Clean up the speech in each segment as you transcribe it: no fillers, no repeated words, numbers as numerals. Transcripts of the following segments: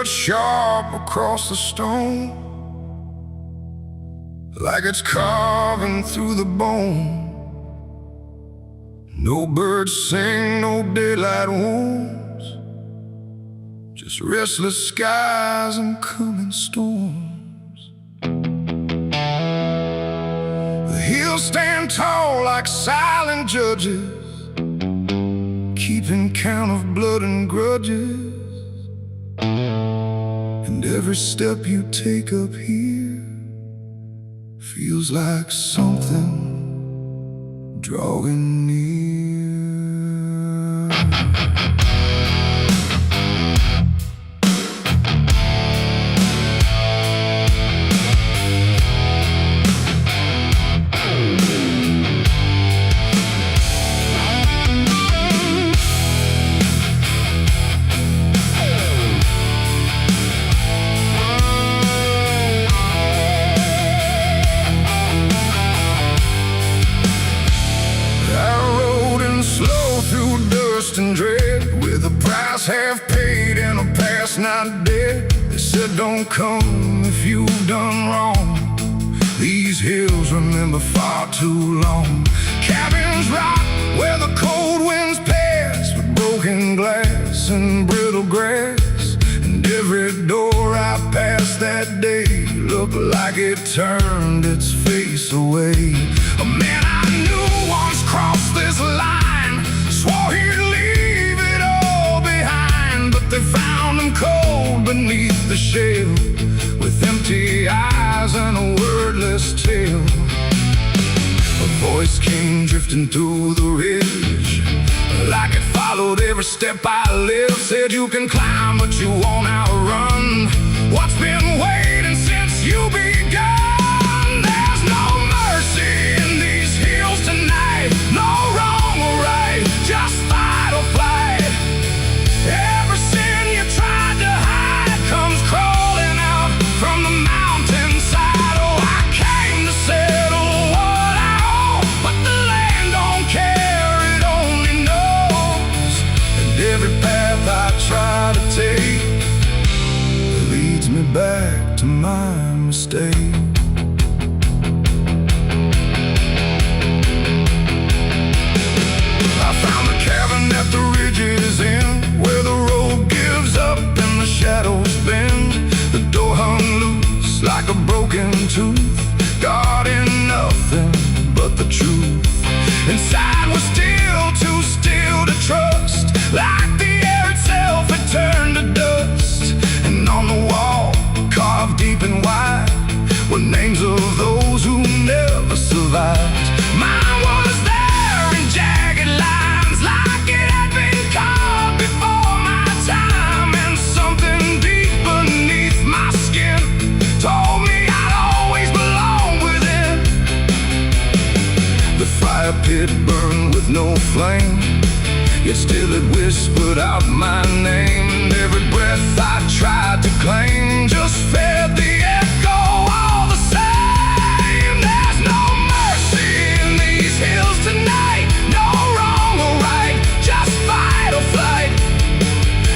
cut sharp across the stone, like it's carving through the bone. No birds sing, no daylight wounds, just restless skies and coming storms. The hills stand tall like silent judges, keeping count of blood and grudges. And every step you take up here feels like something drawing near. And dread, with a price half paid and a past not dead. They said don't come if you've done wrong. These hills remember far too long. Cabins rock where the cold winds pass, with broken glass and brittle grass. And every door I passed that day looked like it turned its face away. A man I knew once crossed this line, swore he'd leave it all behind, but they found him cold beneath the shell, with empty eyes and a wordless tale. A voice came drifting through the ridge, like it followed every step I lived. Said you can climb but you won't outrun what's been waiting since you begun. There's no mercy in these hills tonight, no wrong or right, just fight or flight. Every sin you tried to hide comes crawling out from the mountainside. Oh, I came to settle what I owe, but the land don't care, it only knows. And every path I try to take leads me back to my mistake. At the ridge's end, where the road gives up and the shadows bend, the door hung loose like a broken tooth, guarding nothing but the truth. Inside was still too still to trust, like the air itself had turned to dust. And on the wall, carved deep and wide, were names of those who never survived. Mine was there in jagged lines, like it had been carved before my time. And something deep beneath my skin told me I'd always belong within. The fire pit burned with no flame, yet still it whispered out my name. And every breath I tried to claim just fed the echo all the same. There's no mercy in these hills tonight, no wrong or right, just fight or flight.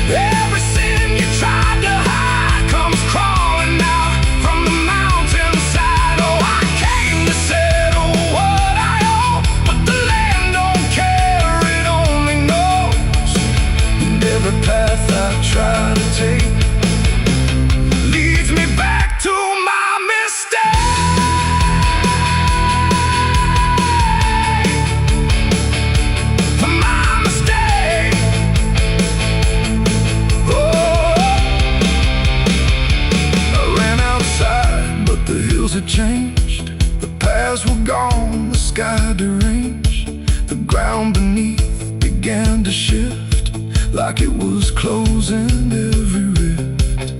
Every sin you tried to hide comes crawling out from the mountainside. Oh, I came to settle what I owe, but the land don't care, it only knows. And every path I try to take leads me back to my mistake. My mistake. Oh, I ran outside, but the hills had changed. The paths were gone, the sky deranged. The ground beneath began to shift, like it was closing every rift.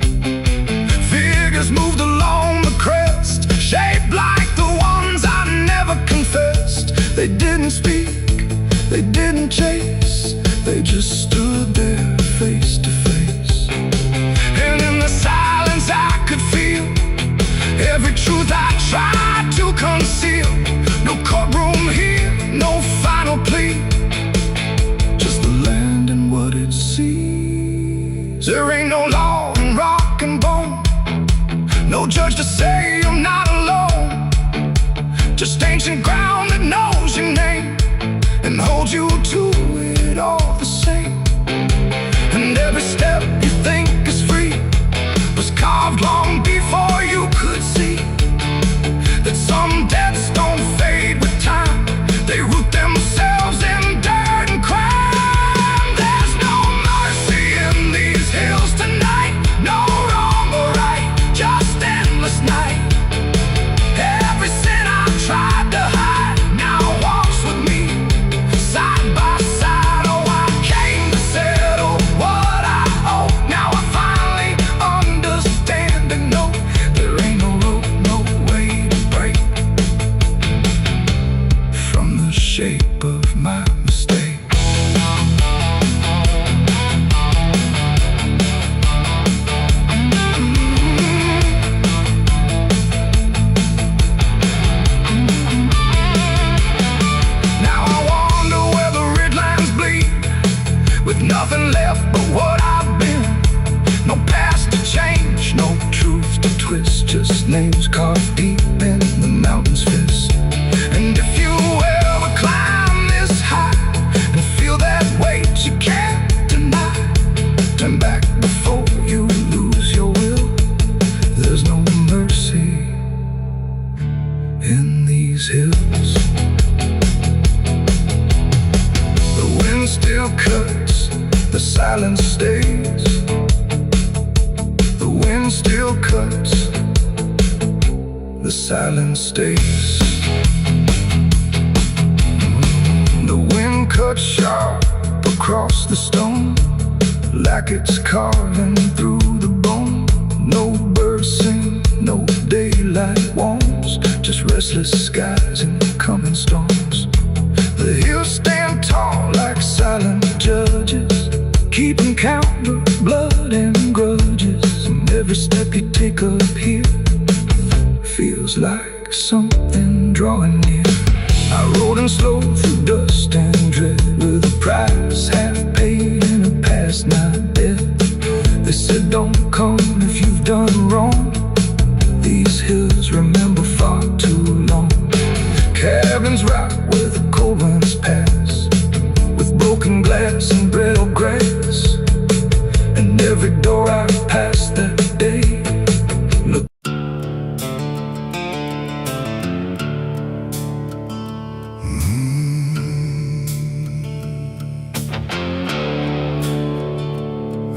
Figures moved along the crest, shaped like the ones I never confessed. They didn't speak, they didn't chase, they just stood there face to face. And in the silence I could feel every truth I tried to conceal. No courtroom here, no final plea, just the land and what it sees. There ain't no law and rock, No judge to say I'm not alone. Just ancient ground that knows your name and holds you to it all the same. And every step you think is free was carved long before you could see that some debts don't fade with time. They root themselves in dirt and crime. There's no mercy in these hills tonight. No wrong or right, just endless night. Every sin I've tried to hide now walks with me, side by side. Oh, I came to settle what I owe. Now I finally understand and know there ain't no rope, no way to break from the shape of my mistake. Now I wonder where the red lines bleed, with nothing left but what I've been. No past to change, no truth to twist, just names carved deep in the mountain's fist. And if you ever climb this high and feel that weight you can't deny, turn back before you lose your will. There's no mercy in these hills. The wind still cuts, the silence stays. The wind still cuts, the silence stays. The wind cuts sharp across the stone, like it's carving through the bone. No birds sing, no daylight warms, just restless skies and coming storms. The hills stand tall like silent judges, keeping count of blood and grudges. And every step you take up here feels like something drawing near. I rode in slow through dust and dread, with a price half paid and a past not dead. They said don't come if you've done wrong. These hills remember far too long. Cabins rock where the cold winds pass, with broken glass and brittle grass. And every door I've passed that day look.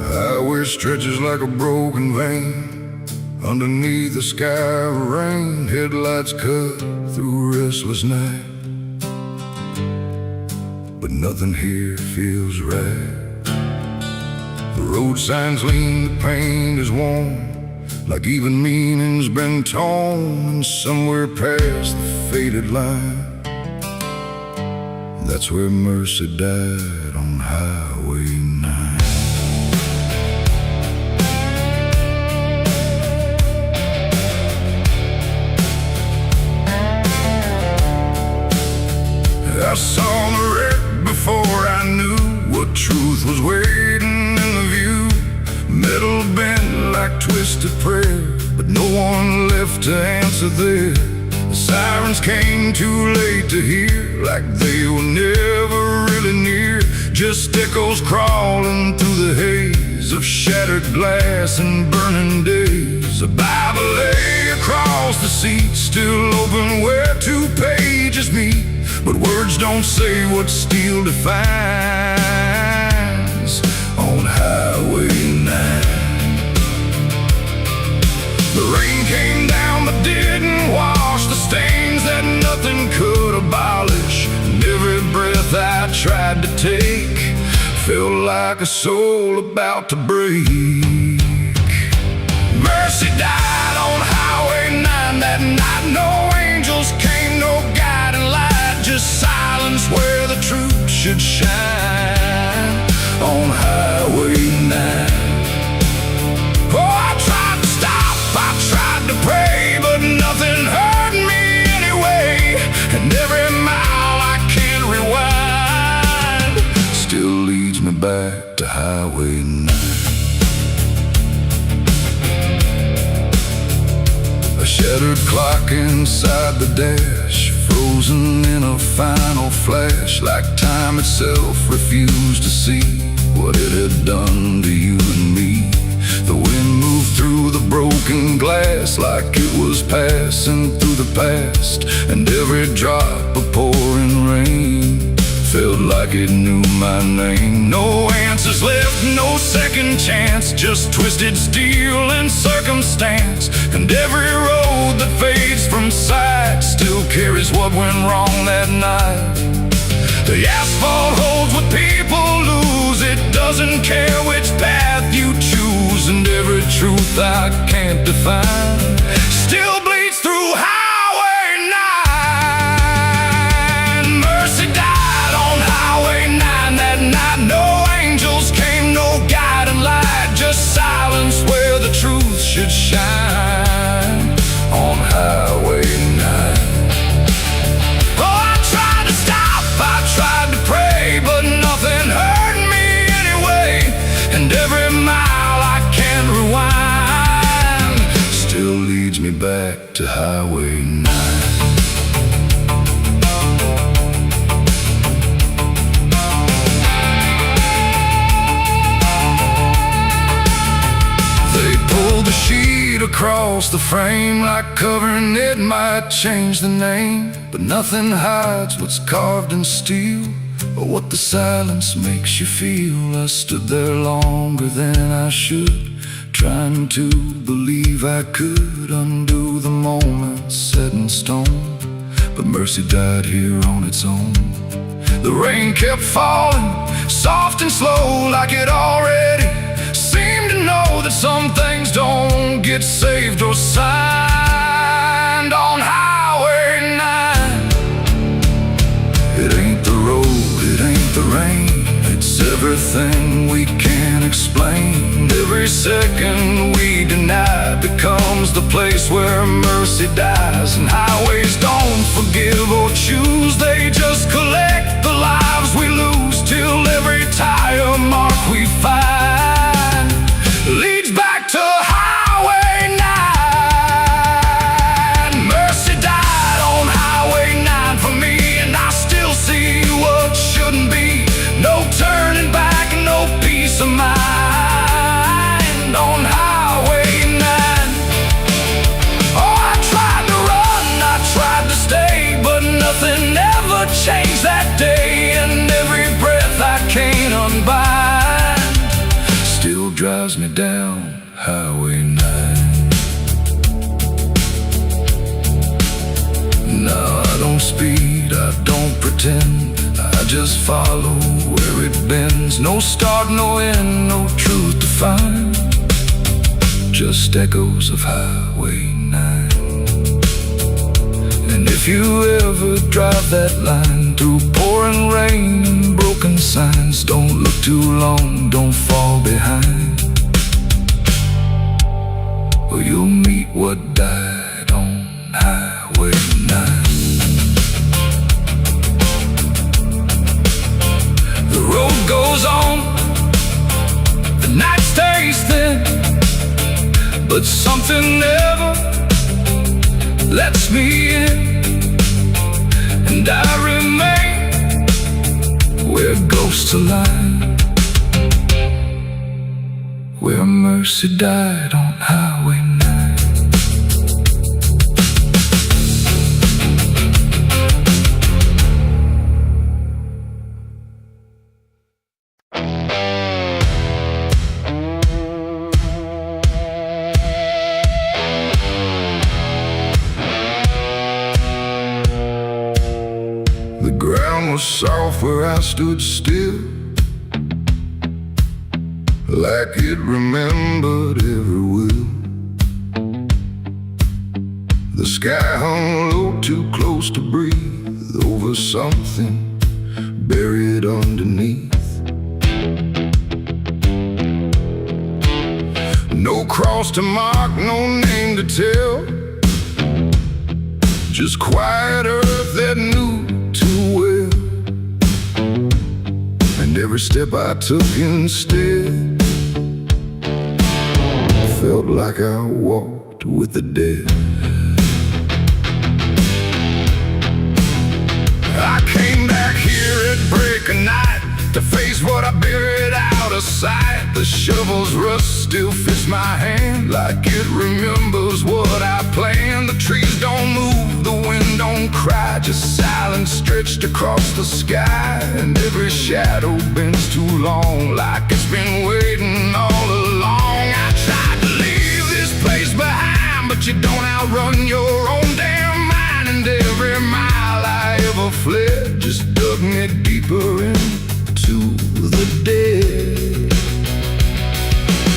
Highway stretches like a broken vein underneath the sky of rain. Headlights cut through a restless night, but nothing here feels right. The road signs lean, the paint is worn, like even meaning's been torn. And somewhere past the faded line, that's where mercy died, on Highway 9. I saw the wreck before I knew what truth was waiting in the view. Metal bent like twisted prayer, but no one left to answer there. The sirens came too late to hear, like they were never really near. Just echoes crawling through the haze of shattered glass and burning days. A Bible lay across the seat, still open where two pages meet. But words don't say what steel defines on Highway 9. The rain came down but didn't wash the stains that nothing could abolish. And every breath I tried to take felt like a soul about to break. Mercy died on Highway 9 that night. No angels came, no guiding light, just silence where the truth should shine on Highway 9. Oh, I tried to stop, I tried to pray, but nothing hurt me anyway. And every mile I can't rewind still leads me back to Highway 9. Shattered clock inside the dash, frozen in a final flash, like time itself refused to see what it had done to you and me. The wind moved through the broken glass like it was passing through the past, and every drop of pouring rain felt like it knew my name. No answers left, no second chance, just twisted steel and circumstance. And every road that fades from sight still carries what went wrong that night. The asphalt holds what people lose, it doesn't care which path you choose. And every truth I can't define still bleeds through Highway 9. Mercy died on Highway 9 that night. No angels came, no guiding light, just silence where the truth should shine on Highway 9. Back to Highway 9. They pulled the sheet across the frame, like covering it might change the name. But nothing hides what's carved in steel, or what the silence makes you feel. I stood there longer than I should, trying to believe I could undo the moment set in stone. But mercy died here on its own. The rain kept falling, soft and slow, like it already seemed to know that some things don't get saved or signed on Highway 9. It ain't the road, it ain't the rain, it's everything we can't explain. Every second we deny becomes the place where mercy dies. And highways don't forgive or choose, they just collect the lives we lose, till every tire mark we find leads back to Highway 9. Mercy died on Highway 9 for me, and I still see what shouldn't be. No turning back, no peace of mind on Highway 9. Oh, I tried to run, I tried to stay, but nothing ever changed that day. And every breath I can't unbind still drives me down Highway 9. No, I don't speed, I don't pretend, I just follow where it bends. No start, no end, no truth to find, just echoes of Highway 9. And if you ever drive that line through pouring rain and broken signs, don't look too long, don't fall behind, or you'll meet what died on Highway 9. The road goes on, the night stays thin, but something never lets me in. And I remain where ghosts align, where mercy died on Highway 9. The ground was soft where I stood still, like it remembered every will. The sky hung low, too close to breathe, over something buried underneath. No cross to mark, no name to tell, just quiet earth that knew too well. And every step I took instead felt like I walked with the dead. I came back here at break of night to face what I buried out of sight. The shovel's rust still fits my hand like it remembers what I planned. The trees don't move, the wind don't cry, just silence stretched across the sky. And every shadow bends too long, like it's been waiting all along. I tried to leave this place behind, but you don't outrun your own damn mind. And every mile I ever fled just dug me deeper into the dead.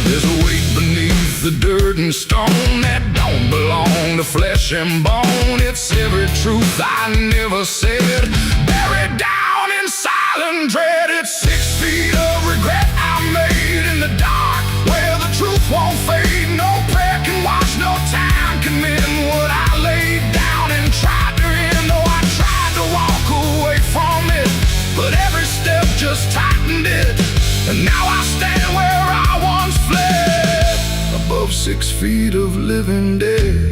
There's a weight beneath the dirt and stone that don't belong to flesh and bone. It's every truth I never said, buried down in silent dread. It's 6 feet of regret I made in the dark, where the truth won't fade. No prayer can wash, no time can mend what I laid down and tried to end. Oh, I tried to walk away from it, but every step just tightened it. And now I stand where I once fled, above 6 feet of living dead.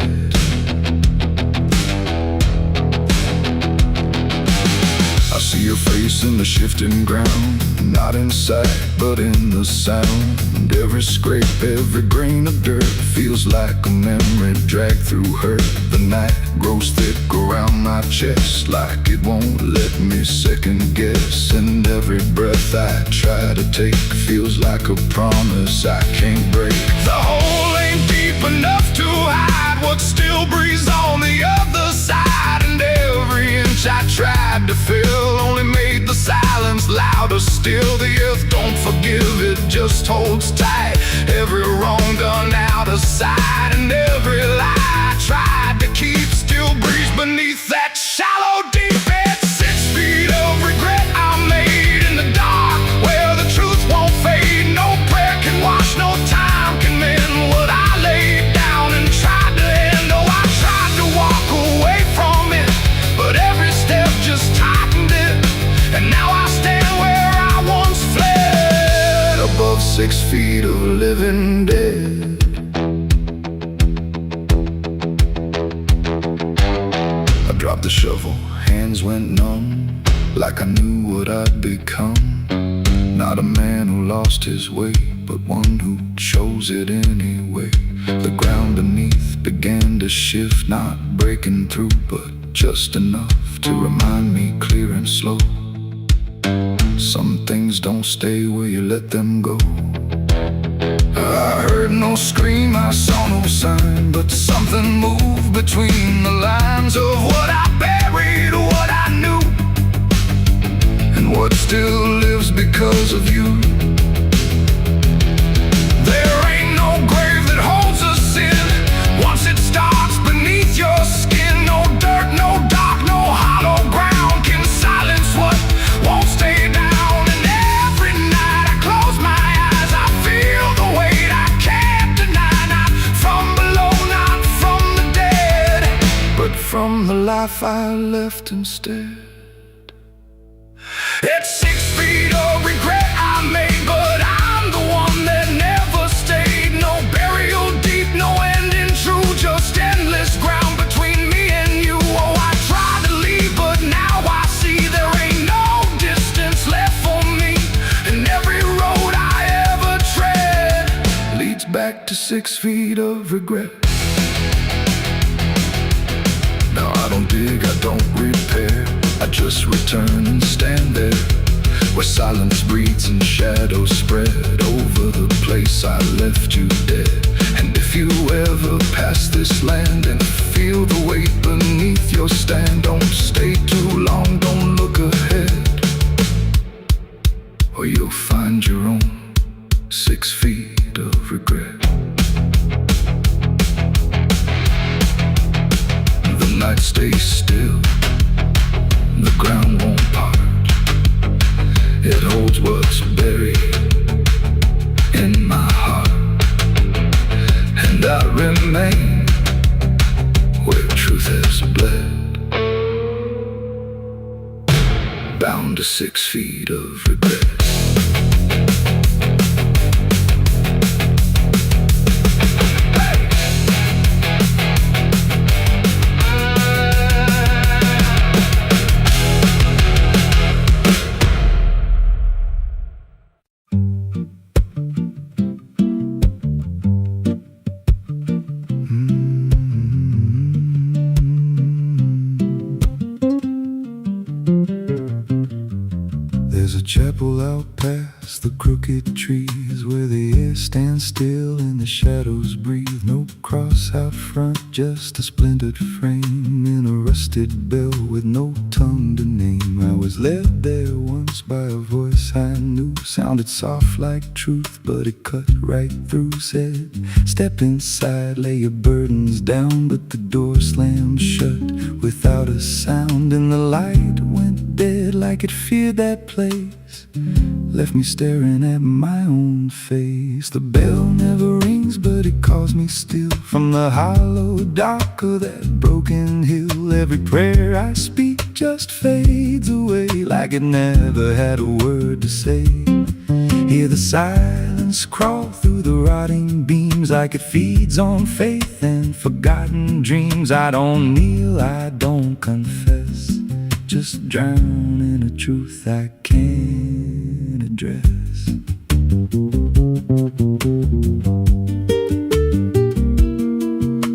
I see your face in the shifting ground, not in sight, but in the sound. Every scrape, every grain of dirt feels like a memory dragged through hurt. The night grows thick around my chest, like it won't let me second guess. And every breath I try to take feels like a promise I can't break. The hole ain't deep enough to hide what still breathes on the other side. And every inch I tried to fill only made the silence louder still. The earth don't forgive, it just holds tight. Every wrong done out of sight, and every lie I tried to keep still breathes beneath that shallow deep end. 6 feet of regret I made in the dark, where the truth won't fade. No prayer can wash, no time can mend what I laid down and tried to end. Oh, I tried to walk away from it, but every step just tightened it. And now I stand where I once fled, above 6 feet of living dead. I dropped the shovel, hands went numb, like I knew what I'd become. Not a man who lost his way, but one who chose it anyway. The ground beneath began to shift, not breaking through, but just enough to remind me clear and slow. Some things don't stay where you let them go. I heard no scream, I saw no sign, but something moved between the lines of what I buried, what I knew, and what still lives because of you. There ain't no grave that holds us in once it starts beneath your skin. No dirt, no dark, no hollow ground can silence what won't stay down. And every night I close my eyes, I feel the weight I can't deny. Not from below, not from the dead, but from the life I left instead. It's 6 feet of regret I made, but I'm the one that never stayed. No burial deep, no ending true, just endless ground between me and you. Oh, I tried to leave, but now I see there ain't no distance left for me. And every road I ever tread leads back to 6 feet of regret. Now I don't dig, I don't repair, I just return and stand there, where silence breathes and shadows spread over the place I left you dead. And if you ever pass this land and feel the weight beneath your stand, don't stay too long, don't look ahead, or you'll find your own 6 feet of regret. The night stays still, the ground won't part. It holds what's buried in my heart, and I remain where truth has bled, bound to 6 feet of regret. chapel out past the crooked trees, where the air stands still and the shadows breathe. No cross out front, just a splintered frame in a rusted bell with no tongue to name. I was led there once by a voice I knew, sounded soft like truth, but it cut right through. Said, step inside, lay your burdens down, but the door slammed shut without a sound, and the light went dead like it feared that place, left me staring at my own face. The bell never rings, but it calls me still from the hollow dark of that broken hill. Every prayer I speak just fades away like it never had a word to say. Hear the silence crawl through the rotting beams like it feeds on faith and forgotten dreams. I don't kneel, I don't confess, just drown in a truth I can't address.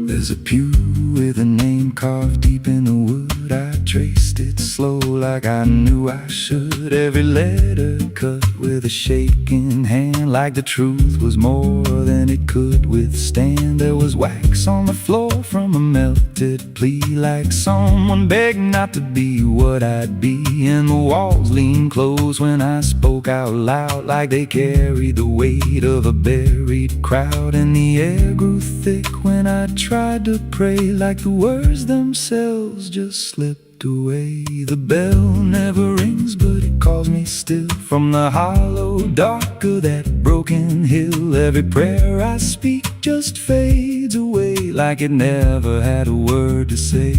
There's a pew with a name carved deep in the wood. I traced it slow like I knew I should. Every letter cut with a shaking hand, like the truth was more than it could withstand. There was wax on the floor from a melted plea, like someone begged not to be what I'd be. And the walls leaned close when I spoke out loud, like they carried the weight of a buried crowd. And the air grew thick when I tried to pray, like the words themselves just slipped away. The bell never rings, but it calls me still from the hollow dark of that broken hill. Every prayer I speak just fades away like it never had a word to say.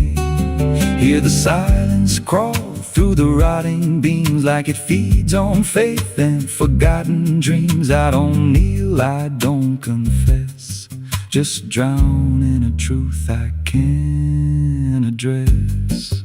Hear the silence crawl through the rotting beams like it feeds on faith and forgotten dreams. I don't kneel, I don't confess, just drown in a truth I can't address.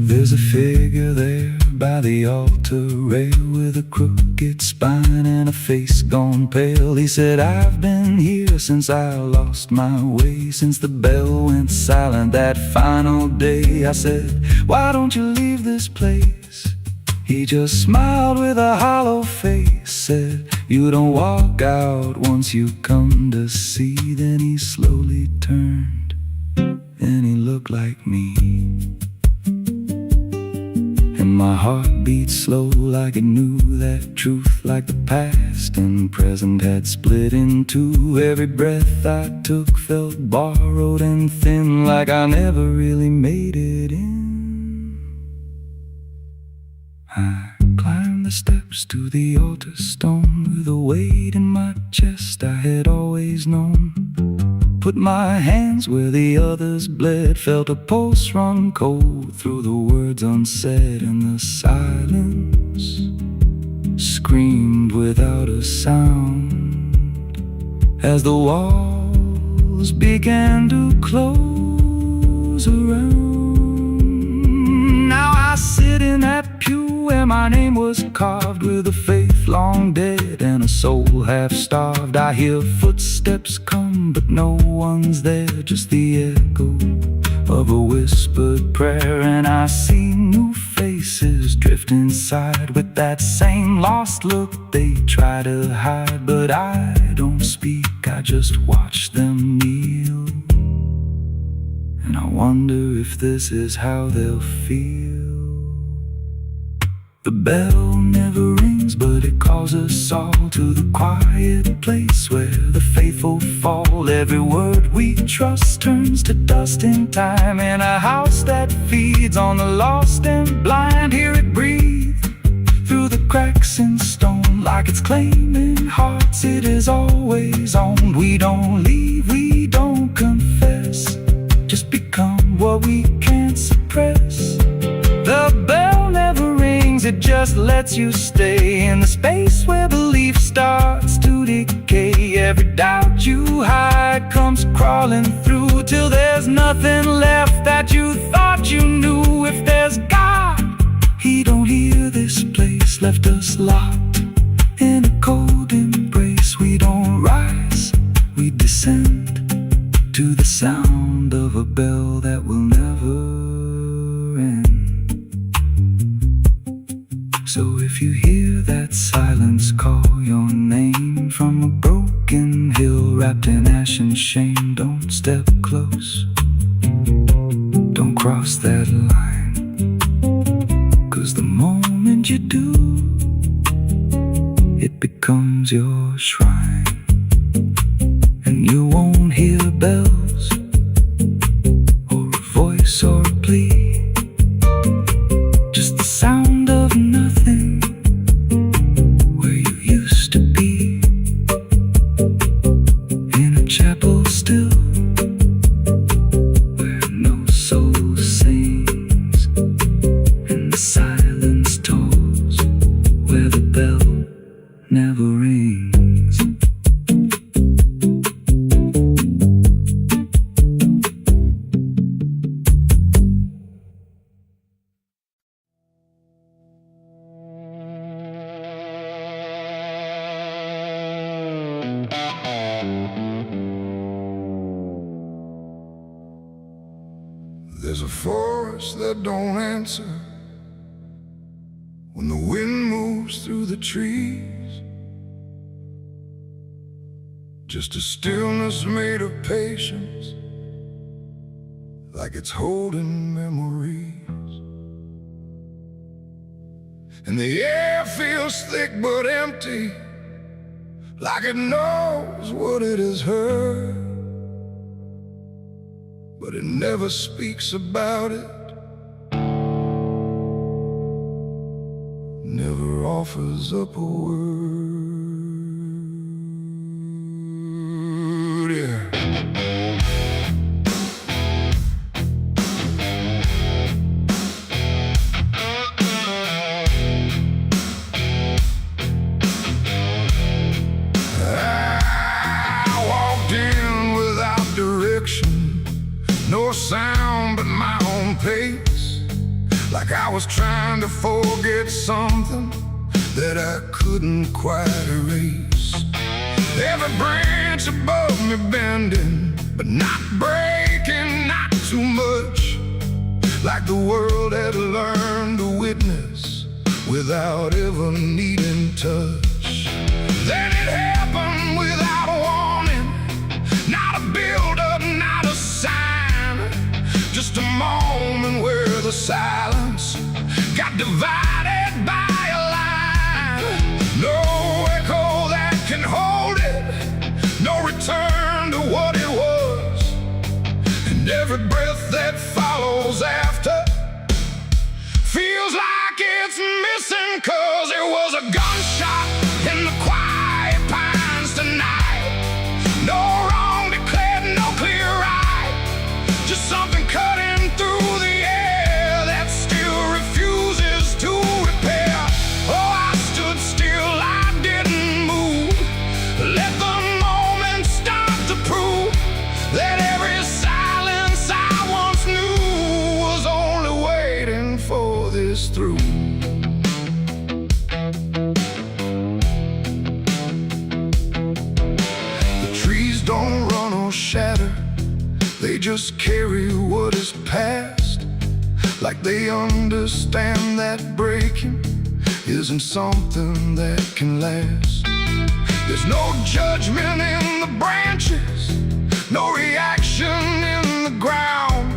There's a figure there by the altar rail with a crooked spine and a face gone pale. He said, I've been here since I lost my way, since the bell went silent that final day. I said, why don't you leave this place? He just smiled with a hollow face, said, you don't walk out once you come to see. Then he slowly turned and he looked like me. And my heart beat slow like it knew that truth, like the past and present had split in two. Every breath I took felt borrowed and thin, like I never really made it in. I climbed the steps to the altar stone with a weight in my chest I had always known. Put my hands where the others bled, felt a pulse run cold through the words unsaid, and the silence screamed without a sound as the walls began to close around. Now I sit in that pew where my name was carved, with a faith long dead and a soul half starved. I hear footsteps come, but no one's there, just the echo of a whispered prayer. And I see new faces drift inside with that same lost look they try to hide. But I don't speak, I just watch them kneel, and I wonder if this is how they'll feel. The bell never rings, but it calls us all to the quiet place where the faithful fall. Every word we trust turns to dust in time, in a house that feeds on the lost and blind. Hear it breathe through the cracks in stone, like it's claiming hearts it is always owned. We don't leave, we don't confess, just become what we can't suppress. The bell never rings, it just lets you stay in the space where belief starts to decay. Every doubt you hide comes crawling through, till there's nothing left that you thought you knew. If there's God, He don't hear this place, left us locked in a cold embrace. We don't rise, we descend to the sound of a bell that will never wrapped in ash and shame. Don't step close, don't cross that line, 'cause the moment you do, it becomes your shrine. And you won't hear bells or a voice or a plea, just the sound of nothing where you used to be, in a chapel still where no soul sings and the silence tolls, where the bell never rings. There's a forest that don't answer when the wind moves through the trees, just a stillness made of patience, like it's holding memories. And the air feels thick but empty, like it knows what it has heard, but it never speaks about it, never offers up a word. Yeah. I walked in without direction, no sound but my own pace, like I was trying to forget something that I couldn't quite erase. Every branch above me bending, but not breaking, not too much, like the world had learned to witness without ever needing touch. Then it happened without a warning, not a build-up, not a sign, just a moment where the silence got divided by a line. No echo that can hold it, no return to what it was, and every breath that follows after feels like it's missing, 'cause it was a gunshot in the quiet pines tonight. No wrong declared, no clear right, just something cutting through the air that still refuses to repair. Oh, I stood still, I didn't move, let the moment start to prove that every silence I once knew was only waiting for this through. The trees don't run or shatter, they just carry what is past, like they understand that breaking isn't something that can last. There's no judgment in the branches, no reaction in the ground,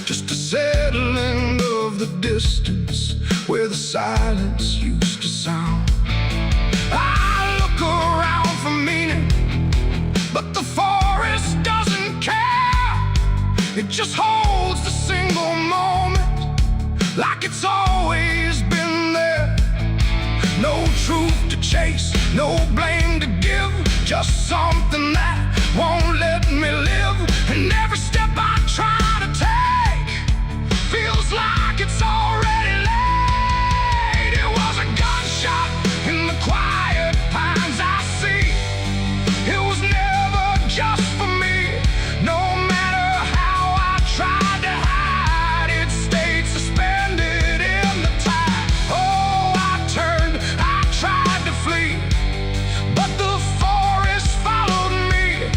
just a settling of the distance where the silence used to sound. I look around for meaning, but the forest doesn't care. It just holds the single moment like it's always been there. No truth to chase, no blame to give, just something that won't let me live. And every step I try to take feels like it's already late. It was a gunshot in the quiet pines I see. It was never just for me. No matter how I tried to hide, it stayed suspended in the tide. Oh, I tried to flee, but the forest followed me.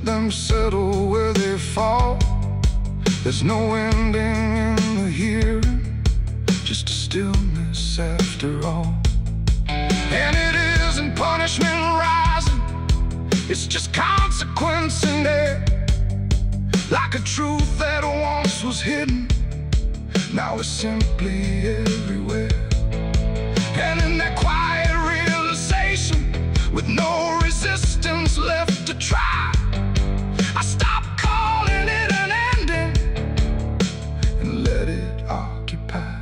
them settle where they fall. There's no ending in the hearing, just a stillness after all. And it isn't punishment rising, it's just consequence in there. Like a truth that once was hidden, now it's simply everywhere. And in that quiet realization, with no resistance left to try, I stopped calling it an ending and let it occupy.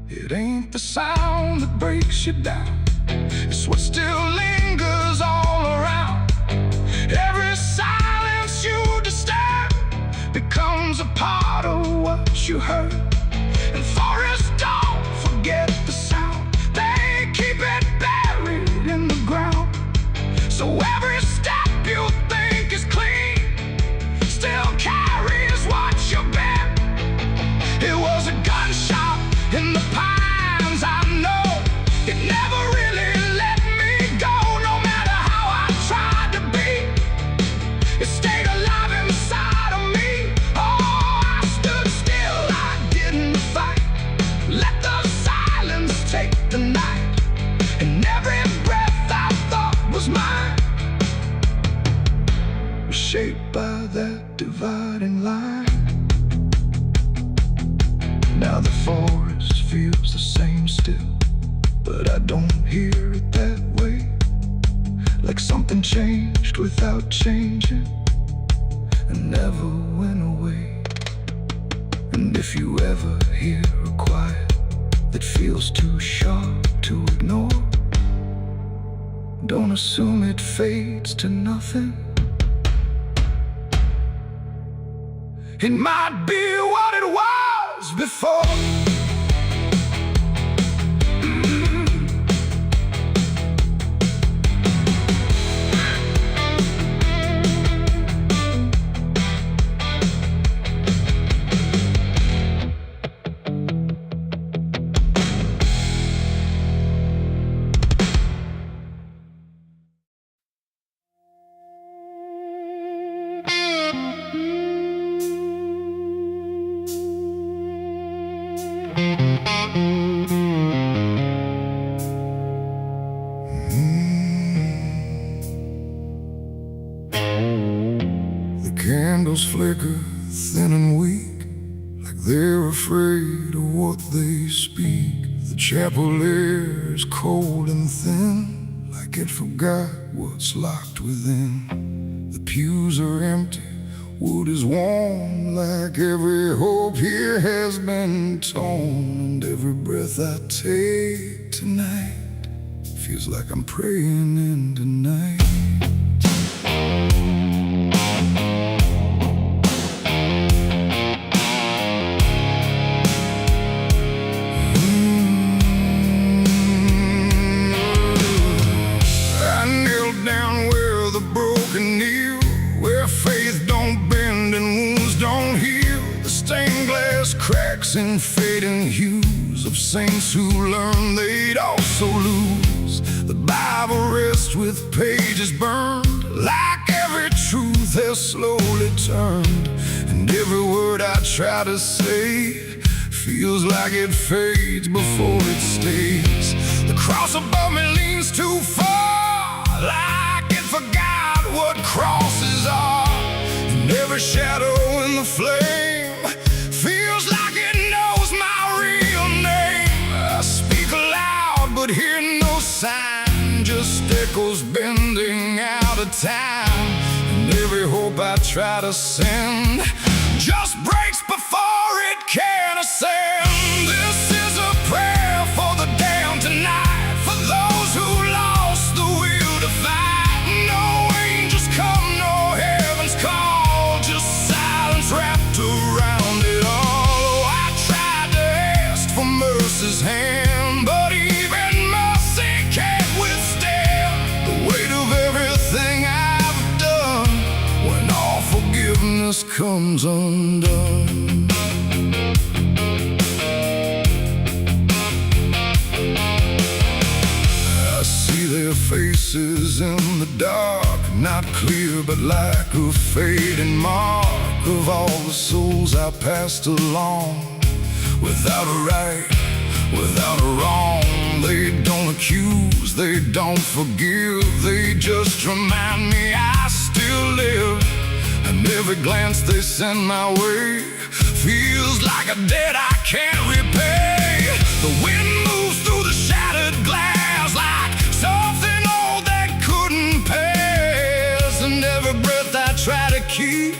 It ain't the sound that breaks you down, it's what still lingers all around. Every silence you disturb becomes a part of what you heard. And forests don't forget the sound, they keep it buried in the ground. So every step you think is clean still carries what you bear. It was a gunshot in the pines, I know. It never really let me go, no matter how I tried to be. It stayed alive inside of me. Oh, I stood still, I didn't fight. Let the silence take the night, and every breath I thought was mine was shaped by that dividing line. Now the forest feels the same still, but I don't hear it that way. Like something changed without changing and never went away. And if you ever hear a quiet that feels too sharp to ignore, don't assume it fades to nothing. It might be what it was before. Candles flicker thin and weak, like they're afraid of what they speak. The chapel air is cold and thin, like it forgot what's locked within. The pews are empty, wood is warm, like every hope here has been torn. And every breath I take tonight feels like I'm praying into night. Cracks and fading hues of saints who learned they'd also lose. The Bible rests with pages burned, like every truth has slowly turned. And every word I try to say feels like it fades before it stays. The cross above me leans too far, like it forgot what crosses are. And every shadow in the flame feels like it knows my real name. I speak aloud but hear no sign, just echoes bending out of time. And every hope I try to send just breaks before it can ascend. This is a prayer for the damned tonight, for those who lost the will to fight. No angels come, no heaven's call, just silence wrapped around it all. Mercy's hand, but even mercy can't withstand the weight of everything I've done when all forgiveness comes undone. I see their faces in the dark, not clear, but like a fading mark of all the souls I passed along. Without a right, without a wrong, they don't accuse, they don't forgive, they just remind me I still live. And every glance they send my way feels like a debt I can't repay. The wind moves through the shattered glass like something old that couldn't pass. And every breath I try to keep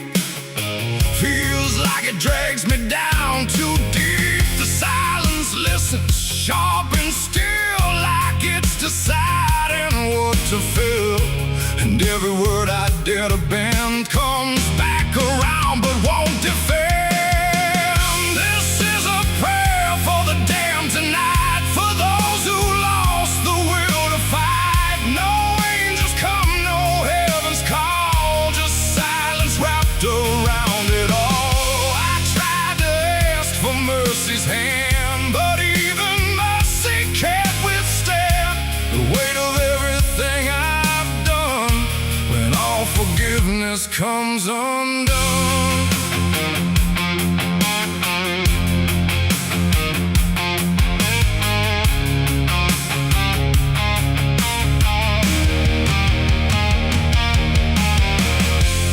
feels like it drags me down too deep. The silence listens, sharp and still, like it's deciding what to feel. And every word I dare to bend comes back around but won't defend. This is a prayer for the damned tonight, for those who lost the will to fight. No angels come, no heaven's call, just silence wrapped around it all. I tried to ask for mercy's hand, but even mercy can't withstand the weight of everything I've done when all forgiveness comes undone.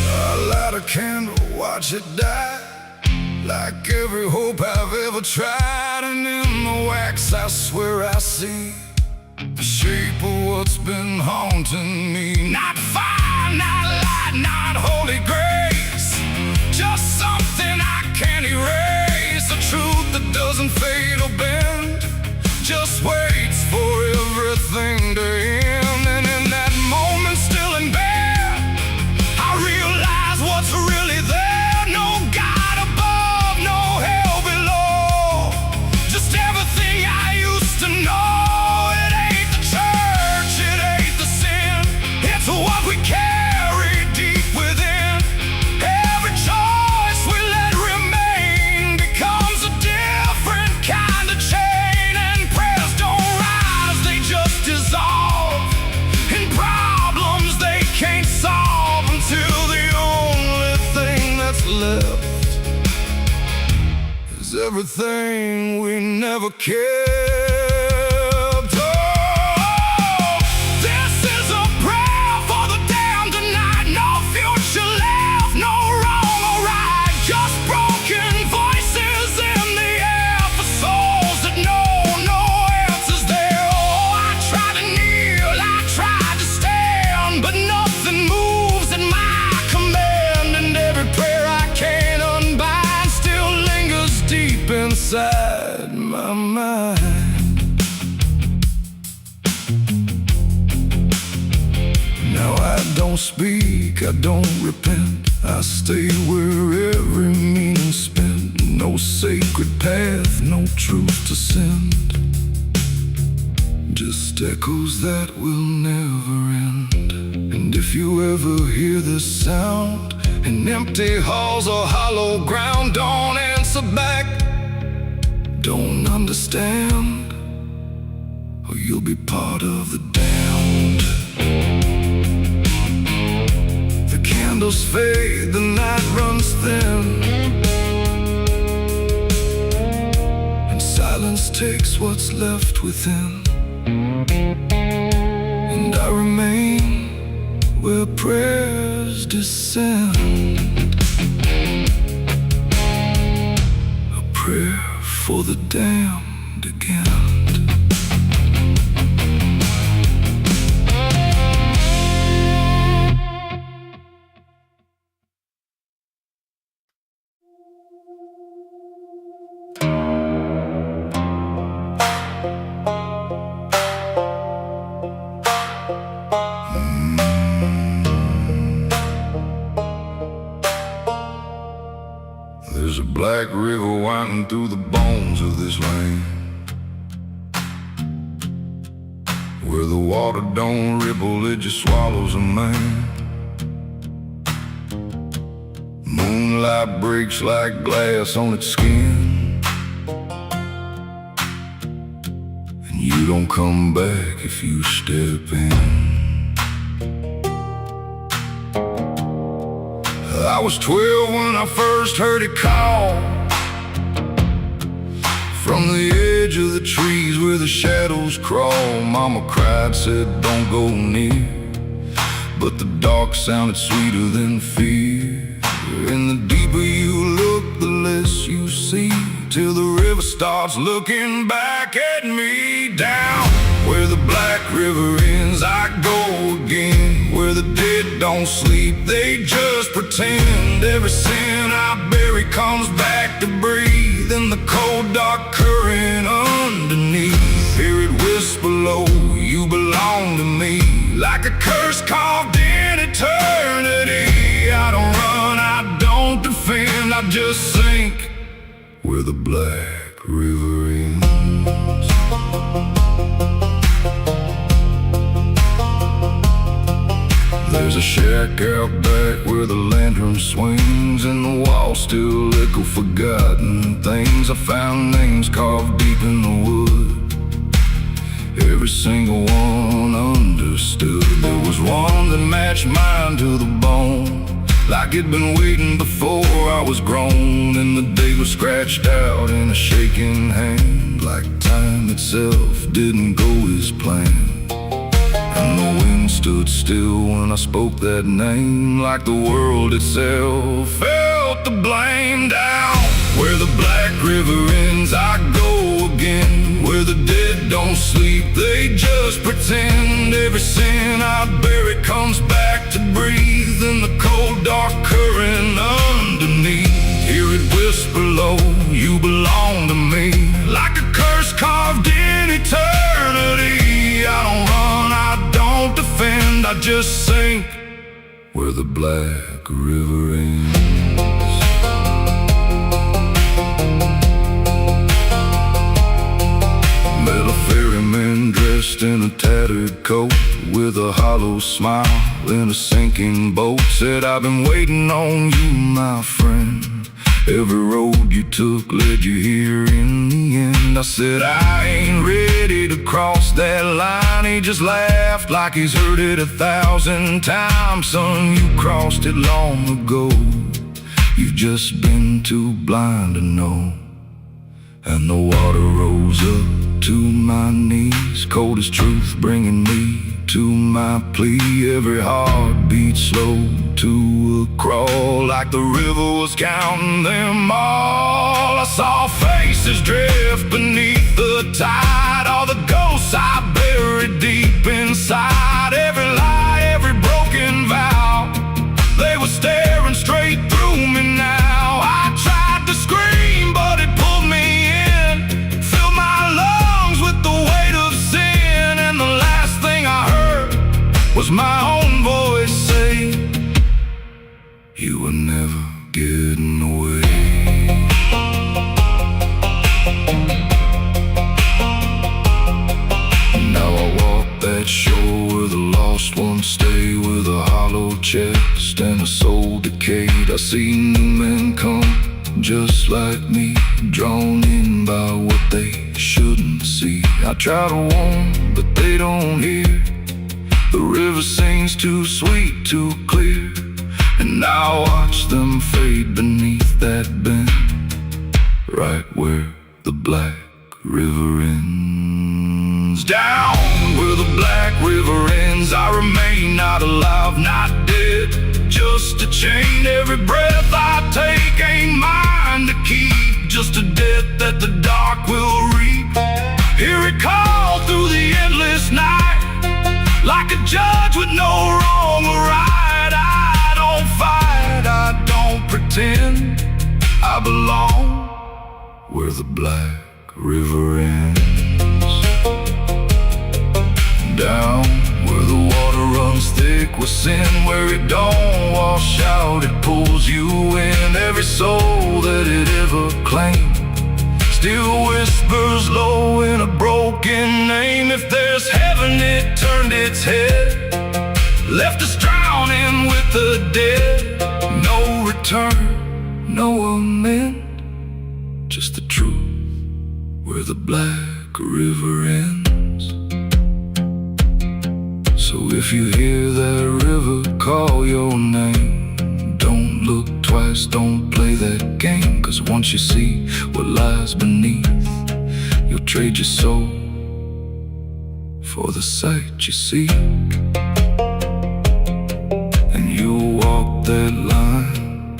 I light a candle, watch it die, like every hope I've ever tried. And in the wax I swear I see the shape of what's been haunting me. Not fire, not light, not holy grace, just something I can't erase. A truth that doesn't fade or bend, just waits for everything to end. And in that moment, still in bed, I realize what's really there. No God above, no hell below, just everything I used to know. What we carry deep within, every choice we let remain becomes a different kind of chain. And prayers don't rise, they just dissolve in problems they can't solve, until the only thing that's left is everything we never cared. Inside my mind, now I don't speak, I don't repent, I stay where every meaning's spent. No sacred path, no truth to send, just echoes that will never end. And if you ever hear this sound in empty halls or hollow ground, don't answer back, don't understand, or you'll be part of the damned. The candles fade, the night runs thin, and silence takes what's left within. And I remain where prayers descend, a prayer for the damned again. There's a black river winding through the bones of this land, where the water don't ripple, it just swallows a man. Moonlight breaks like glass on its skin, and you don't come back if you step in. I was 12 when I first heard it call. From the edge of the trees where the shadows crawl, Mama cried, said don't go near. But the dark sounded sweeter than fear. And the deeper you look, the less you see, till the river starts looking back at me. Down where the black river ends, I go again. Where the dead don't sleep, they just pretend. Every sin I bury comes back to breathe in the cold dark current underneath. Hear it whisper low, you belong to me, like a curse carved in eternity. I don't run, I don't defend, I just sink where the black river ends. There's a shack out back where the lantern swings, and the walls still echo forgotten things. I found names carved deep in the wood, every single one understood. There was one that matched mine to the bone, like it'd been waiting before I was grown. And the day was scratched out in a shaking hand, like time itself didn't go as planned. And the wind stood still when I spoke that name, like the world itself felt the blame. Down where the black river ends, I go again. Where the dead don't sleep, they just pretend. Every sin I bury comes back to breathe in the cold dark current underneath. Hear it whisper low, you belong to me, like a curse carved in eternity. I don't run, I don't defend, I just sink where the black river ends. Met a ferryman dressed in a tattered coat, with a hollow smile in a sinking boat. Said, I've been waiting on you, my friend. Every road you took led you here in the end. I said, I ain't ready to cross that line. He just laughed like he's heard it 1,000 times. Son, you crossed it long ago, you've just been too blind to know. And the water rose up to my knees, cold as truth bringing me to my plea. Every heartbeat slow to a crawl, like the river was counting them all. I saw faces drift beneath the tide, all the ghosts I buried deep inside. Every lie, every broken vow, they were staring straight through me now. I tried to scream, but it pulled me in, filled my lungs with the weight of sin. And the last thing I heard was my own voice say, you were never getting away. Now I walk that shore where the lost ones stay, with a hollow chest and a soul decayed. I see new men come just like me, drawn in by what they shouldn't see. I try to warn, but they don't hear. The river sings too sweet, too clear, and I watch them fade beneath that bend, right where the black river ends. Down where the black river ends, I remain not alive, not dead, just a chain. Every breath I take ain't mine to keep, just a death that the dark will reap. Hear it call through the endless night, like a judge with no wrong or right. I don't fight, I don't pretend, I belong where the black river ends. Down where the water runs thick with sin, where it don't wash out, it pulls you in. Every soul that it ever claimed still whispers low in a broken name. If there's heaven, it turned its head, left us drowning with the dead. No return, no amend, just the truth where the black river ends. So if you hear that river call your name, don't look just don't play that game, 'cause once you see what lies beneath, you'll trade your soul for the sight you see. And you'll walk that line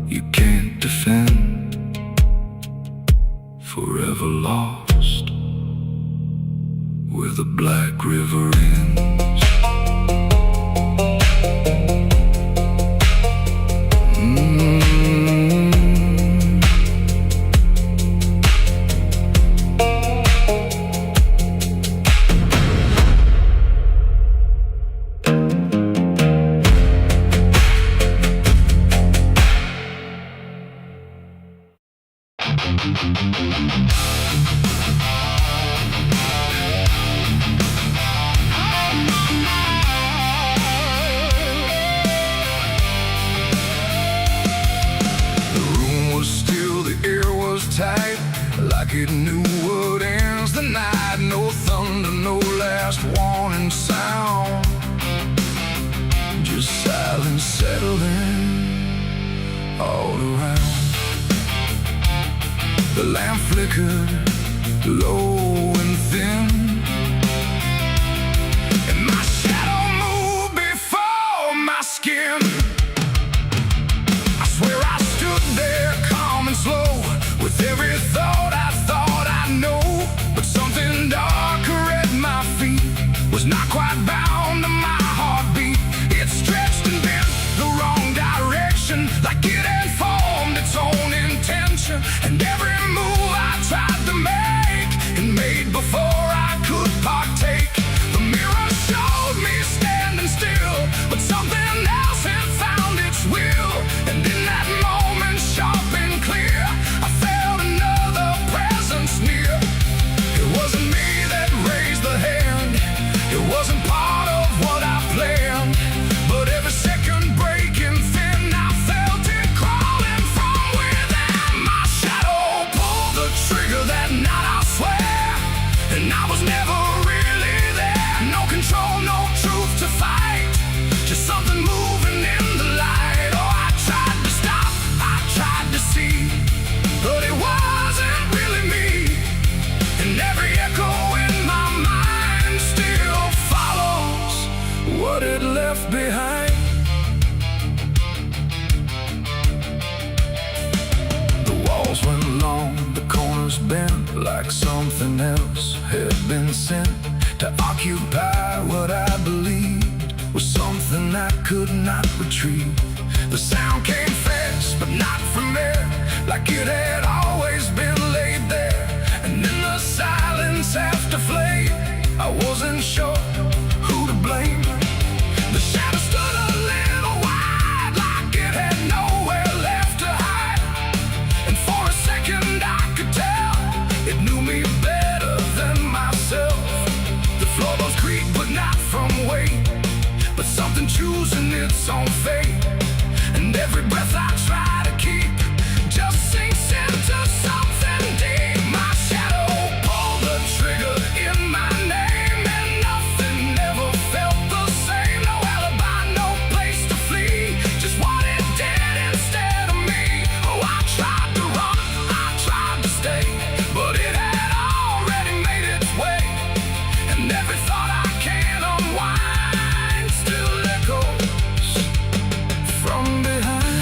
you can't defend, forever lost where the black river ends. Like it knew what ends the night. No thunder, no last warning sound, just silence settling all around. The lamp flickered low and thin, and my shadow moved before my skin. I swear I stood there calm and slow, with every thought I know, but something darker at my feet was not quite bound to my heartbeat. It stretched and bent the wrong direction, like it had formed its own intention. And every move I tried to make and made before I could partake, the mirror showed me standing still, but something else had found its will. And in that moment, sharp and clear, I felt another presence near. It wasn't me that raised the hand, it wasn't part of what I planned, but every second breaking thin, I felt it crawling from within. My shadow pulled the trigger that night, I swear, and I was never really there. No control, no truth to fight, just something moving in the light. Oh, I tried to stop, I tried to see, but it wasn't really me. And every echo in my mind still follows what it left behind. The walls went long, the corners bent, like something else had been sent to occupy what I believed was something I could not retrieve. The sound came fast, but not from there, like it had always been laid there. And in the silence after flame, I wasn't sure who to blame. The shadow stood a little wide, like it had nowhere left to hide. And for a second I could tell it knew me better than myself. The floorboards creak, but not from weight, but something choosing its own fate. And every breath I try to keep just sinks into something deep. My shadow pulled the trigger in my name, and nothing ever felt the same. No alibi, no place to flee, just what it did instead of me. Oh, I tried to run, I tried to stay, but it had already made its way. And every thought I can unwind still echoes from behind.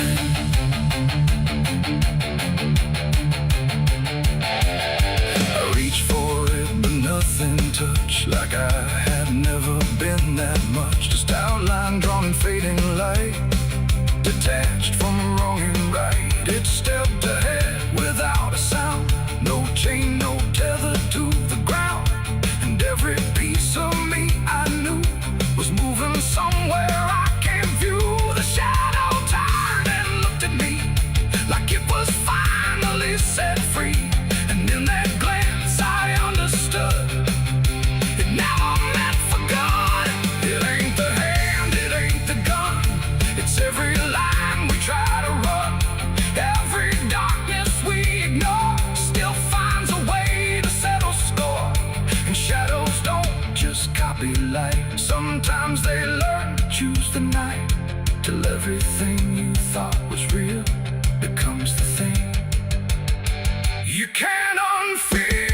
I reached for it, but nothing touched, like I had never been that much. Just outline drawn in fading light, detached from wrong and right. It stepped ahead without a sound, no chain, no tether to the ground. And every piece of me I knew was moving somewhere I can't view. The shadow turned and looked at me, like it was finally set free. And in that glance I understood it never meant for good. It ain't the hand, it ain't the gun, it's every line we try to run. Every darkness we ignore still finds a way to settle score. And shadows don't just copy light, sometimes they learn to choose the night, till everything you thought was real becomes the thing you can't unfeel.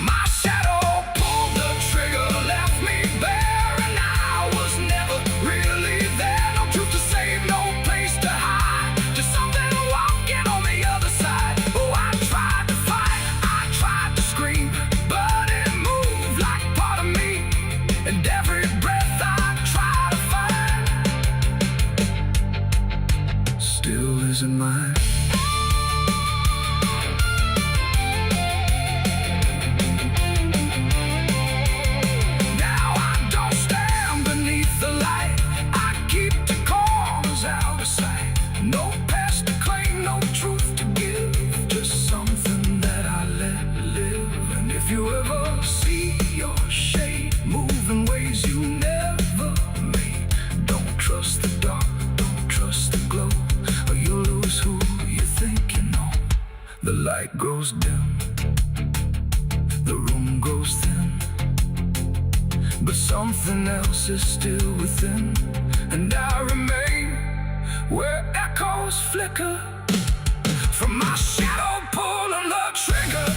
My shadow pulled the trigger, left me bare, and I was never really there. No truth to save, no place to hide, just something walking on the other side. Oh, I tried to fight, I tried to scream, but it moved like part of me, and every breath I try to find still isn't mine. No past to claim, no truth to give, just something that I let live. And if you ever see your shade move in ways you never made, don't trust the dark, don't trust the glow, or you'll lose who you think you know. The light grows dim, the room grows thin, but something else is still within, and I remain where echoes flicker from my shadow pulling the trigger.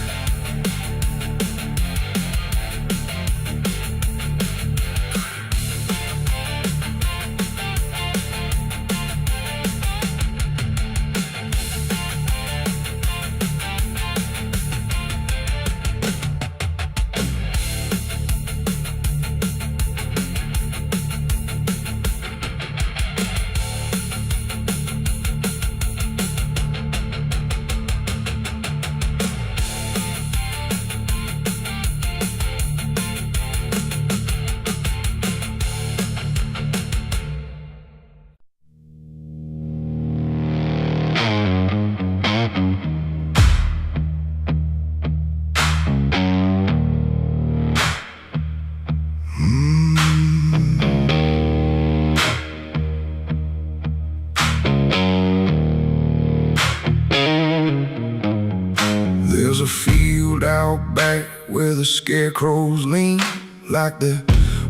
There's a field out back where the scarecrows lean, like they're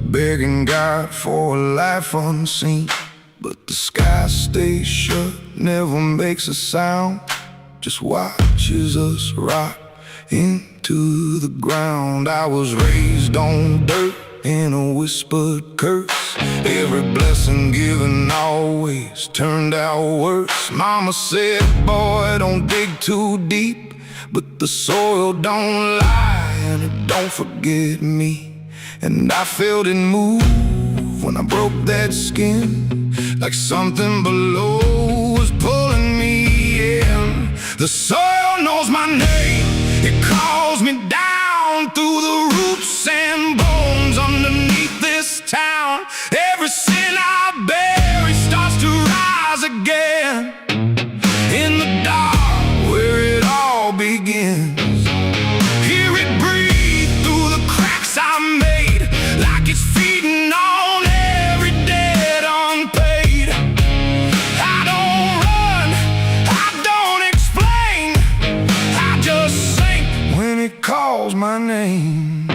begging God for a life unseen. But the sky stays shut, never makes a sound, just watches us rock into the ground. I was raised on dirt in a whispered curse. Every blessing given always turned out worse. Mama said, boy, don't dig too deep, but the soil don't lie and it don't forget me. And I felt it move when I broke that skin, like something below was pulling me in. The soil knows my name, it calls me down through the roots and bones underneath this town. Every sin I bear, it starts to rise again in the dark where it all begins. Hear it breathe through the cracks I made, like it's feeding on every debt unpaid. I don't run, I don't explain, I just sink when it calls my name.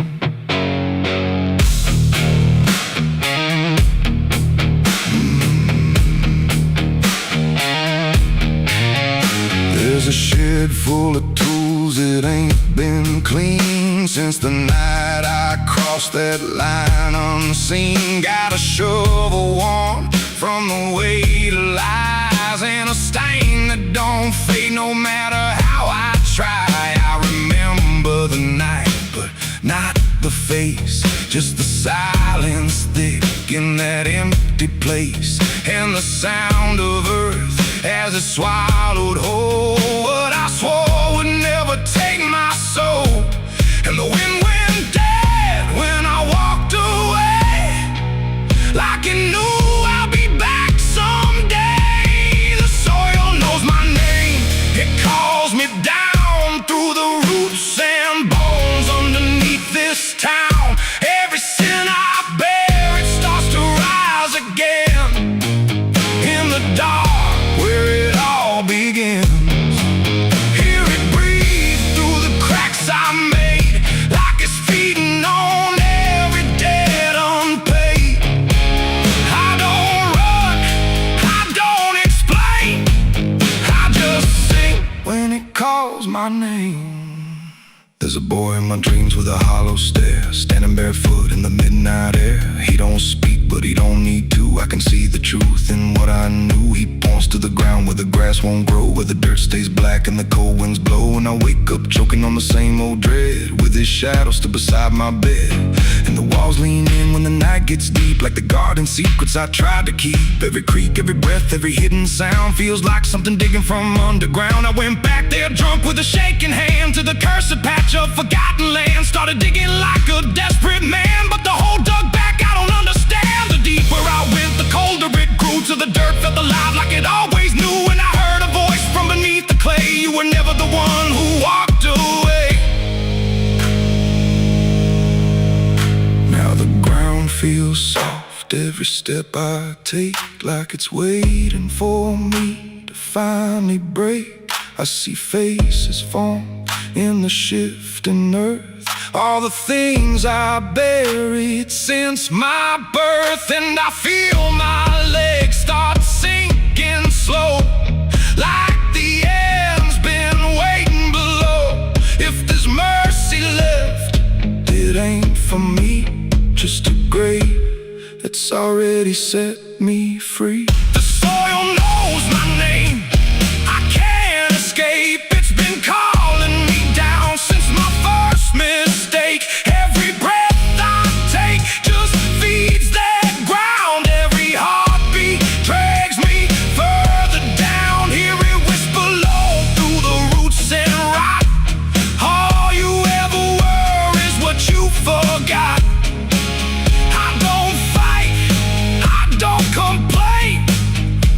There's a shed full of tools that ain't been clean since the night I crossed that line unseen. Got a shovel worn from the weight of lies, and a stain that don't fade no matter how I try. I remember the night, but not the face, just the silence thick in that empty place, and the sound of earth as it swallowed whole what I swore would never take my soul. And the wind went dead when I walked away, like it knew I'll be back someday. The soil knows my name, it calls me down through the roots and bones underneath this town. Every sin I bear, it starts to rise again in the dark where it all begins. Hear it breathe through the cracks I knows my name. There's a boy in my dreams with a hollow stare, standing barefoot in the midnight air. He don't speak, but he don't need to. I can see the truth in what I knew. He points to the ground where the grass won't grow, where the dirt stays black and the cold winds blow. And I wake up choking on the same old dread, with his shadow still beside my bed. And the walls lean in when the night gets deep, like the garden secrets I tried to keep. Every creak, every breath, every hidden sound feels like something digging from underground. I went back there drunk with a shaking hand to the cursed patch of forgotten land. Started digging like a desperate man, but the hole dug back, I don't understand. The deeper I went, the colder it grew, till the dirt felt alive like it always knew. And I heard a voice from beneath the clay, you were never the one who walked away. Now the ground feels soft, every step I take, like it's waiting for me to finally break. I see faces form in the shifting earth, all the things I buried since my birth. And I feel my legs start sinking slow, like the end's been waiting below. If there's mercy left, it ain't for me, just a grave that's already set me free. The soil knows my name, I can't escape. It's been calling me down since my first mistake. Every breath I take just feeds that ground. Every heartbeat drags me further down. Hear it whisper low through the roots and rot. All you ever were is what you forgot. I don't fight, I don't complain,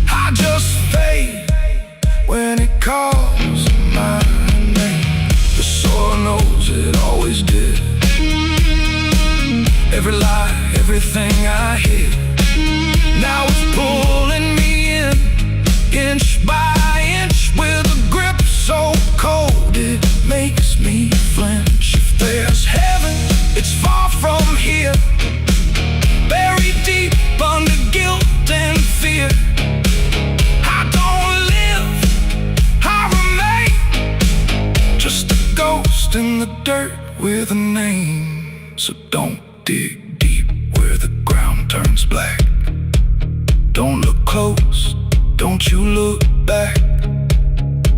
I just fade when it calls my name. The soil knows it always did. Every lie, everything I hid, now it's pulling me in, inch by inch, with a grip so cold it makes me flinch. If there's heaven, it's far from here, buried deep under guilt and fear. I don't live, I remain, just a ghost in the dirt with a name. So don't dig deep where the ground turns black. Don't look close, don't you look back,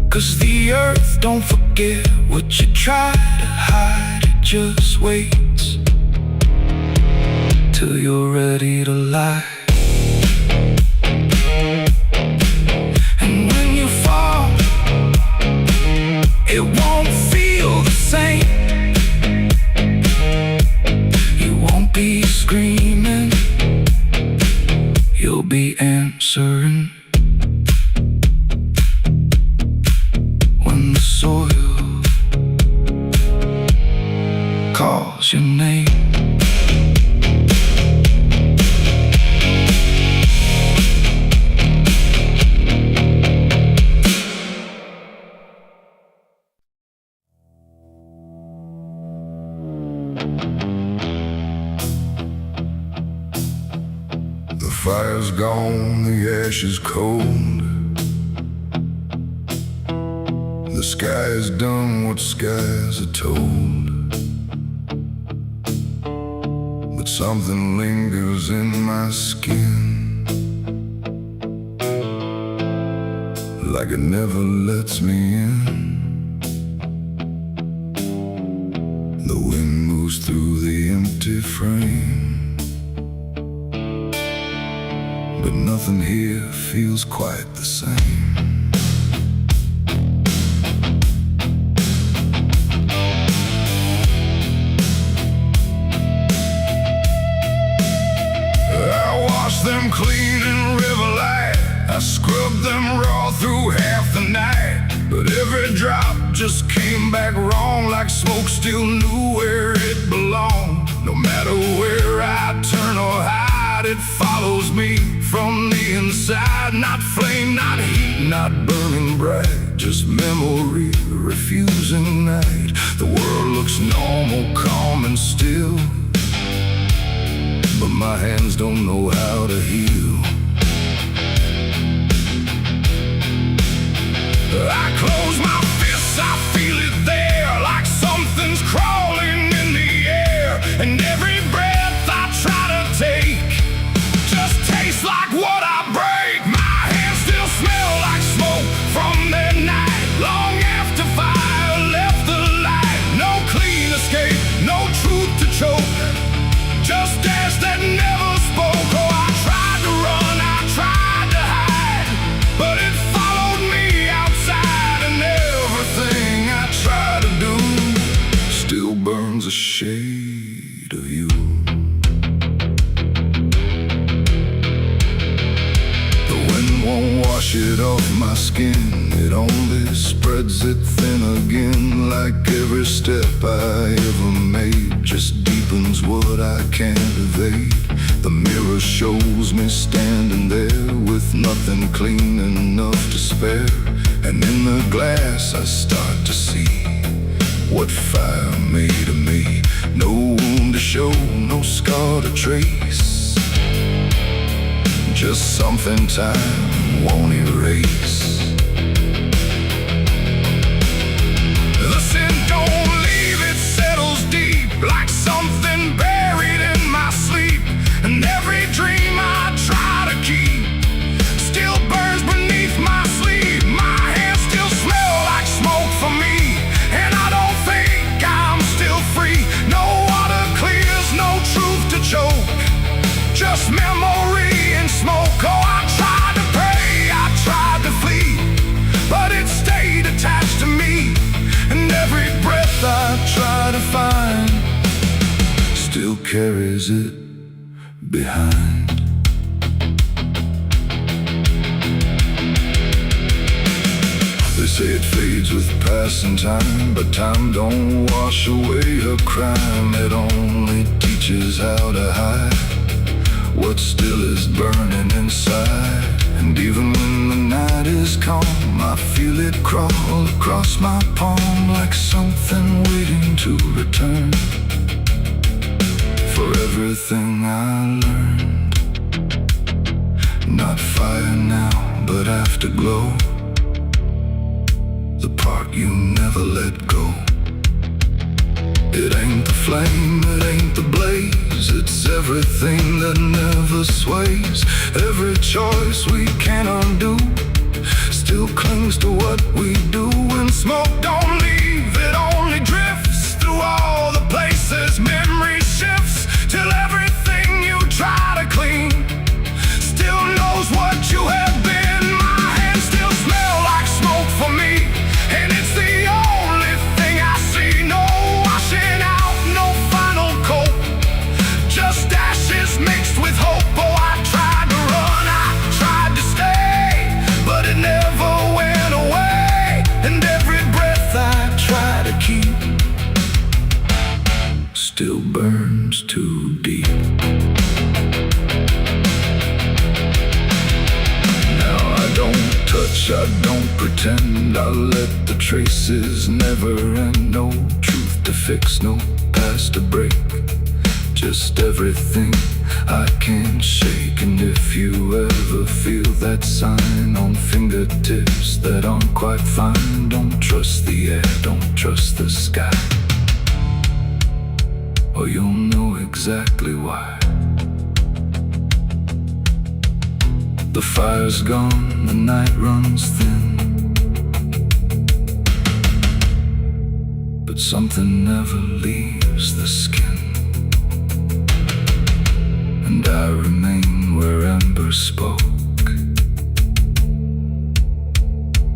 'cause the earth don't forget what you try to hide. It just waits till you're ready to lie. And when you fall, it won't feel the same. You won't be screaming, you'll be answering. When the soil calls your name. The fire's gone, the ash is cold. The sky has done what skies are told. But something lingers in my skin, like it never lets me in. The wind moves through the empty frame, but nothing here feels quite the same. I washed them clean in river light, I scrubbed them raw through half the night. But every drop just came back wrong, like smoke still knew where it belonged. No matter where I turn or hide, it follows me from the inside. Not flame, not heat, not burning bright, just memory, refusing night. The world looks normal, calm and still, but my hands don't know how to heal. I close my fists, I feel wash it off my skin. It only spreads it thin again. Like every step I ever made just deepens what I can't evade. The mirror shows me standing there with nothing clean enough to spare. And in the glass I start to see what fire made of me. No wound to show, no scar to trace, just something time won't erase. The sin don't leave, it settles deep like something buried in my sleep. And every dream I try to keep still burns beneath my sleeve. My hands still smell like smoke for me, and I don't think I'm still free. No water clears, no truth to choke, just memory and smoke. Oh, I tried to pray, I tried to flee, but it stayed attached to me. And every breath I try to find still carries it behind. They say it fades with passing time, but time don't wash away a crime. It only teaches how to hide what still is burning inside. And even when the night is calm, I feel it crawl across my palm like something waiting to return for everything I learned. Not fire now, but afterglow, the part you never let go. It ain't the flame, it ain't the blaze, it's everything that never sways. Every choice we can't undo still clings to what we do. And smoke don't leave, it only drifts through all the places memory shifts, till everything you try to clean still knows what you have been. My hands still smell like smoke for me, and it's the only thing I see. No washing out, no final coat, just ashes mixed with hope. Oh, I tried to run, I tried to stay, but it never went away. And every breath I try to keep still burns too deep. Now I don't touch, I don't pretend, I let the traces never end. No truth to fix, no past to break, just everything I can't shake. And if you ever feel that sign on fingertips that aren't quite fine, don't trust the air, don't trust the sky, or you'll know exactly why. The fire's gone, the night runs thin, but something never leaves the skin. And I remain where ember spoke,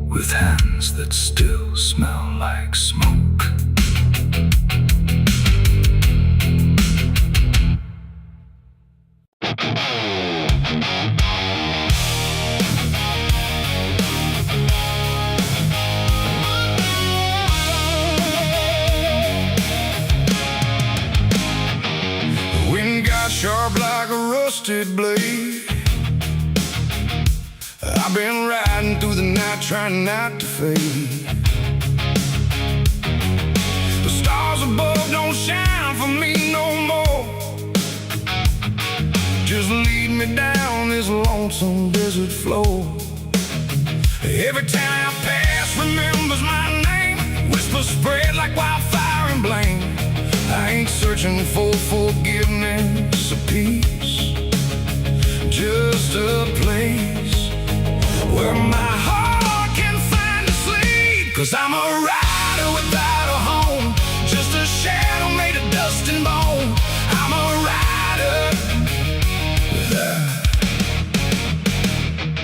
with hands that still smell like smoke. Sharp like a rusted blade, I've been riding through the night trying not to fade. The stars above don't shine for me no more, just lead me down this lonesome desert floor. Every town I pass remembers my name, whispers spread like wildfire and blame. I ain't searching for forgiveness or peace, just a place where my heart can find a sleep. 'Cause I'm a rider without a home, just a shadow made of dust and bone. I'm a rider.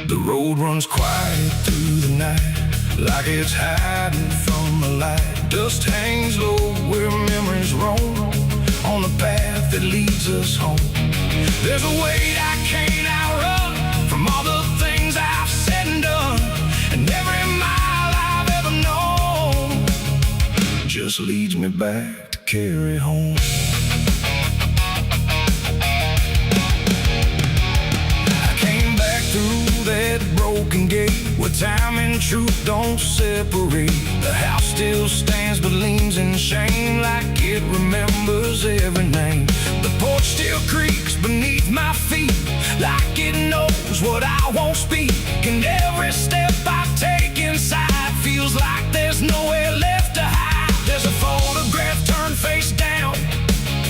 The road runs quiet through the night, like it's hiding from the light. Dust hangs low where memories roam, on the path that leads us home. There's a weight I can't outrun from all the things I've said and done. just leads me back to carry home. I came back through that broken gate where time and truth don't separate. The house still stands but leans in shame, like it remembers every name. The porch still creaks beneath my feet, like it knows what I won't speak. And every step I take inside feels like there's nowhere left to hide. There's a photograph turned face down,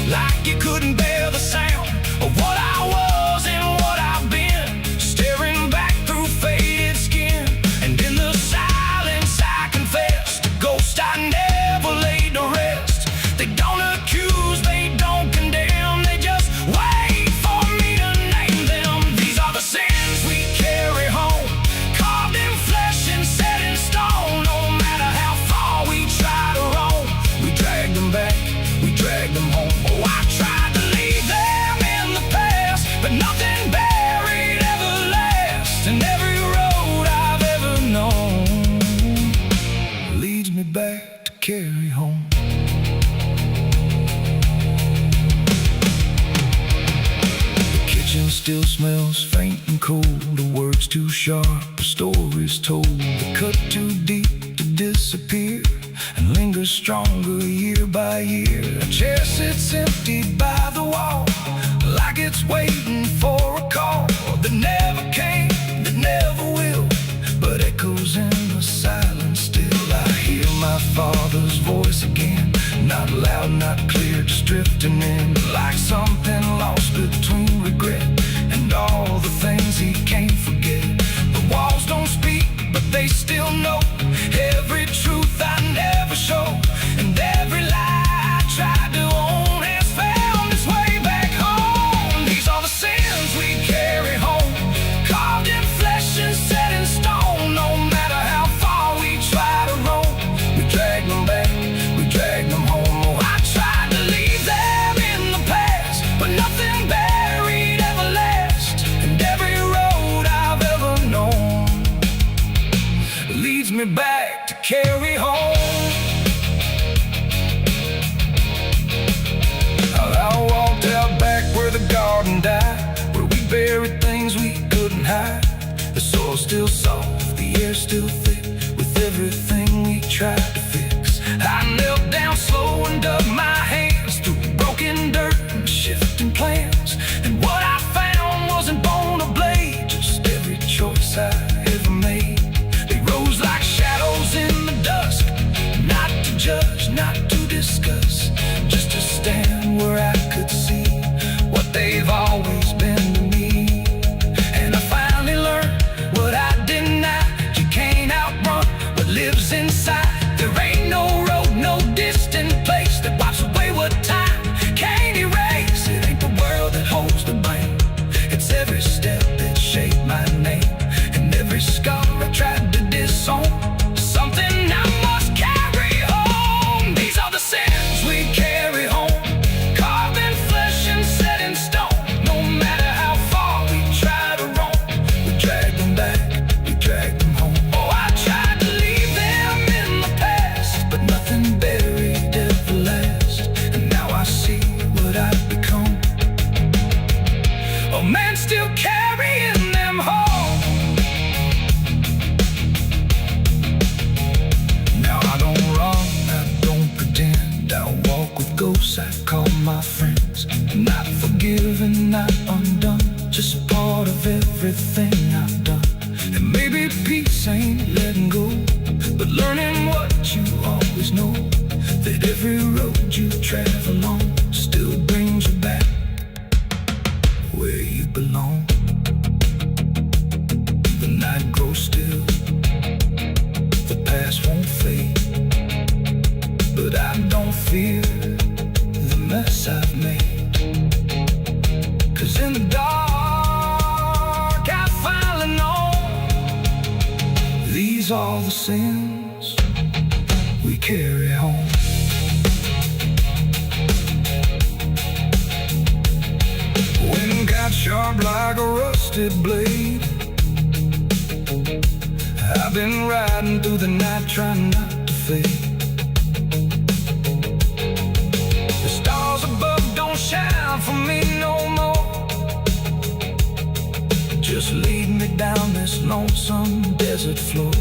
like you couldn't bear the sound of what I was and what I've been, staring back through faded skin. And in the silence I confess to ghosts I never laid to rest. They don't accuse, they don't condemn, they just wait for me to name them. These are the sins we carry home, carved in flesh and set in stone. No matter how far we try to roam, we drag them back, we drag them home. Oh, I tried to leave them in the past, but nothing buried ever lasts. And every road I've ever known leads me back to carry home. The kitchen still smells faint and cold, the words too sharp, the stories told. The cut too deep to disappear and lingers stronger year by year. A chair sits empty by the wall, like it's waiting for a call that never came, that never will, but echoes in the silence still. I hear my father's voice again, not loud, not clear, just drifting in, like something lost between regret and all the things he can't forget. The walls don't speak, but they still know every truth I never showed, and every lie I tried to own has found its way back home. These are the sins we carry home, carved in flesh and set in stone. No matter how far we try to roam, we drag them back, we drag them home. Oh, I tried to leave them in the past, but nothing buried ever lasts. And every road I've ever known leads me back to carry home. I walked out back where the garden died, where we buried things we couldn't hide. The soil's still soft, the air's still thick, with everything we tried to fix. I knelt down slow and dug my hands through broken dirt and shifting plans. And what I found wasn't bone or blade, just every choice I ever made. They rose like shadows in the dusk, not to judge, not to discuss, just to stand where I could see what they've always been to me. And I finally learned what I denied: you can't outrun what lives inside. There ain't no road, no distant place that wipes away what time can't erase. It ain't the world that holds the blame, it's every step that shaped my name, and every scar I tried to disown, something I must carry home. These are the sins we carry home, carved in flesh and set in stone. No matter how far we try to roam, we drag them back, we drag them home. Oh, I tried to leave them in the past, but nothing buried ever lasts. And now I see what I've become, a man still carrying them home. Now I don't run, I don't pretend, I walk with ghosts I call my friends. Not forgiven, not undone, just part of everything I've done. And maybe peace ain't letting go, but learning what you always know, that every road you travel on still brings you back where you belong. The night grows still, the past won't fade, but I don't fear the mess I've made. 'Cause in the dark I finally know these are the sins we carry home. Wind got sharp like a rusted blade, I've been riding through the night trying not to fade. down for me no more. Just lead me down this lonesome desert floor.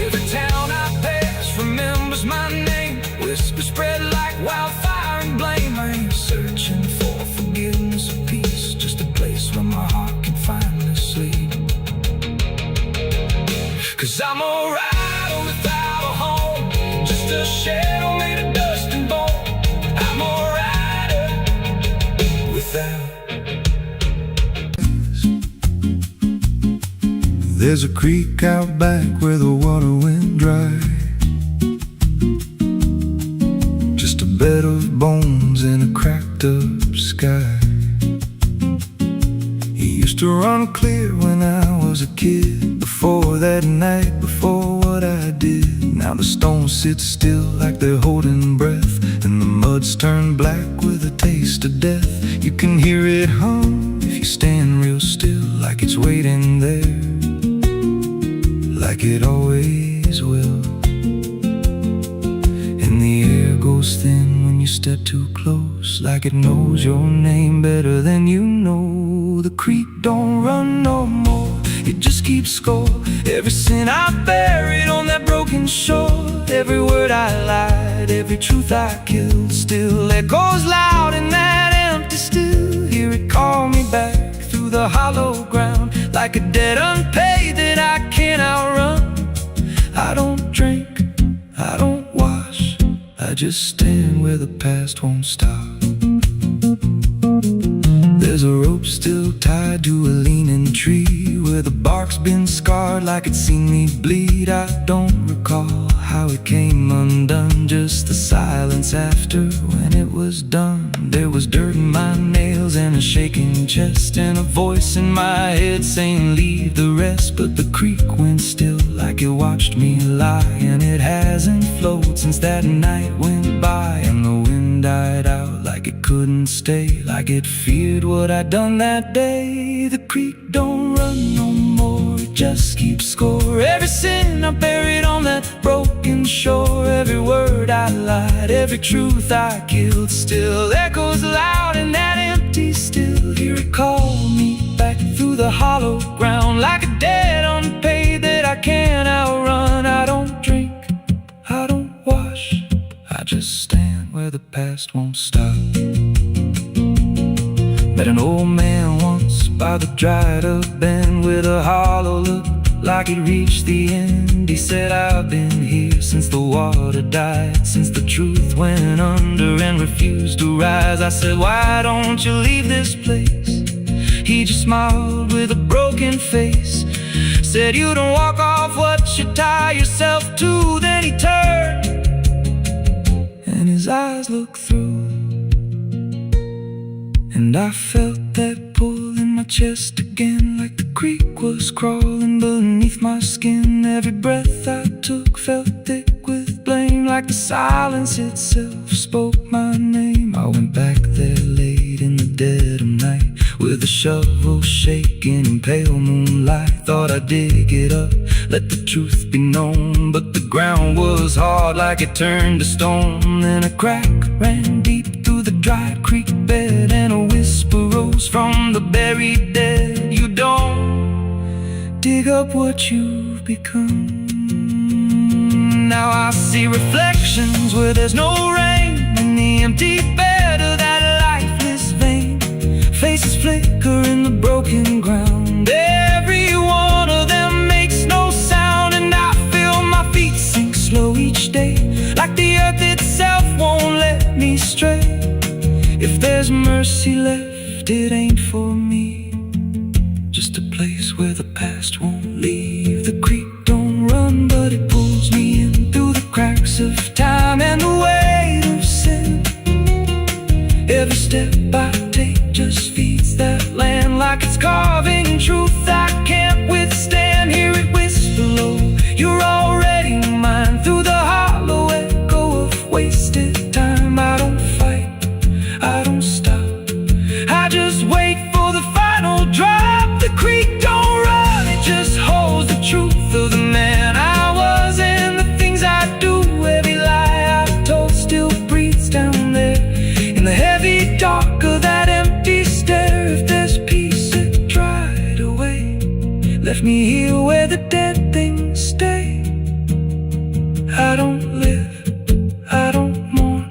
Every town I pass remembers my name. Whispers spread like wildfire and blame. I ain't searching for forgiveness or peace, just a place where my heart can finally sleep. 'Cause I'm alright without a home, just a shell made of dust and bone. I'm alright without. There's a creek out back where the water went dry. Just a bed of bones in a cracked up sky. He used to run clear when I was a kid. Before that night, before what I did. Now the stones sit still like they're holding breath, and the mud's turned black with a taste of death. You can hear it hum if you stand real still, like it's waiting there, like it always will. And the air goes thin when you step too close, like it knows your name better than you know. The creek don't run no more, it just keeps score. Every sin I buried on that broken shore, every word I lied, every truth I killed, still echoes loud in that empty still. Hear it call me back through the hollow ground, like a debt unpaid that I can't outrun. I don't drink, I don't wash, I just stand where the past won't stop. There's a rope still tied to a leaning tree, where the bark's been scarred like it's seen me bleed. I don't recall how it came undone, just the silence after when it was done. There was dirt in my nails and a shaking chest, and a voice in my head saying leave the rest. But the creek went still like it watched me lie, and it hasn't flowed since that night went by. And the wind died out like it couldn't stay, like it feared what I'd done that day. The creek don't run no more, it just keeps score. Every sin I buried on that broken shore, every word I lied, every truth I killed, still echoes loud in that empty still. Hear it call me back through the hollow ground, like a debt unpaid that I can't outrun. I don't drink, I don't wash, I just stand where the past won't stop. Met an old man once by the dried up bend, with a hollow look like he'd reached the end. He said, I've been here since the water died, since the truth went under and refused to rise. I said, why don't you leave this place? He just smiled with a broken face, said, you don't walk off what you tie yourself to. Then he turned and his eyes looked through, and I felt that pull in my chest again, like the creek was crawling beneath my skin. Every breath I took felt thick with blame, like the silence itself spoke my name. I went back there late in the dead of night, with a shovel shaking in pale moonlight. Thought I'd dig it up, let the truth be known, but the ground was hard like it turned to stone. Then a crack ran deep through the dried creek bed, and a whisper rose from the buried dead. You don't dig up what you've become. Now I see reflections where there's no rain, in the empty bed of that lifeless vein. Faces flicker in the broken ground, every one of them makes no sound. And I feel my feet sink slow each day, like the earth itself won't let me stray. If there's mercy left, it ain't for me, just a place where the past won't leave. The creek don't run, but it pulls me in through the cracks of time and the weight of sin. Every step I take just feeds that land, like it's carving truth I can't withstand. Hear it whisper low, you're already mine, through the hollow echo of wasted time. I don't fight, I don't stop, I just wait for the final drop. The creek don't run, it just holds the truth of Left me here where the dead things stay. I don't live, I don't mourn,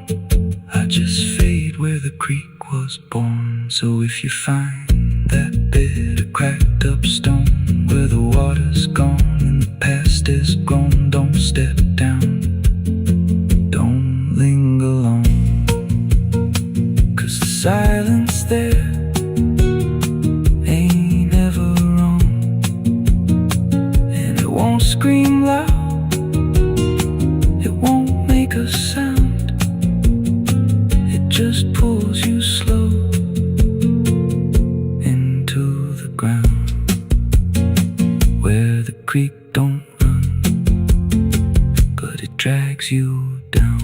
I just fade where the creek was born. So if you find that bit of cracked up stone where the water's gone and the past is grown, don't step down, don't linger long, 'cause the silence there ain't ever wrong, and it won't scream loud, it won't make a sound, it just pulls you slow into the ground, where the creek don't run, but it drags you down.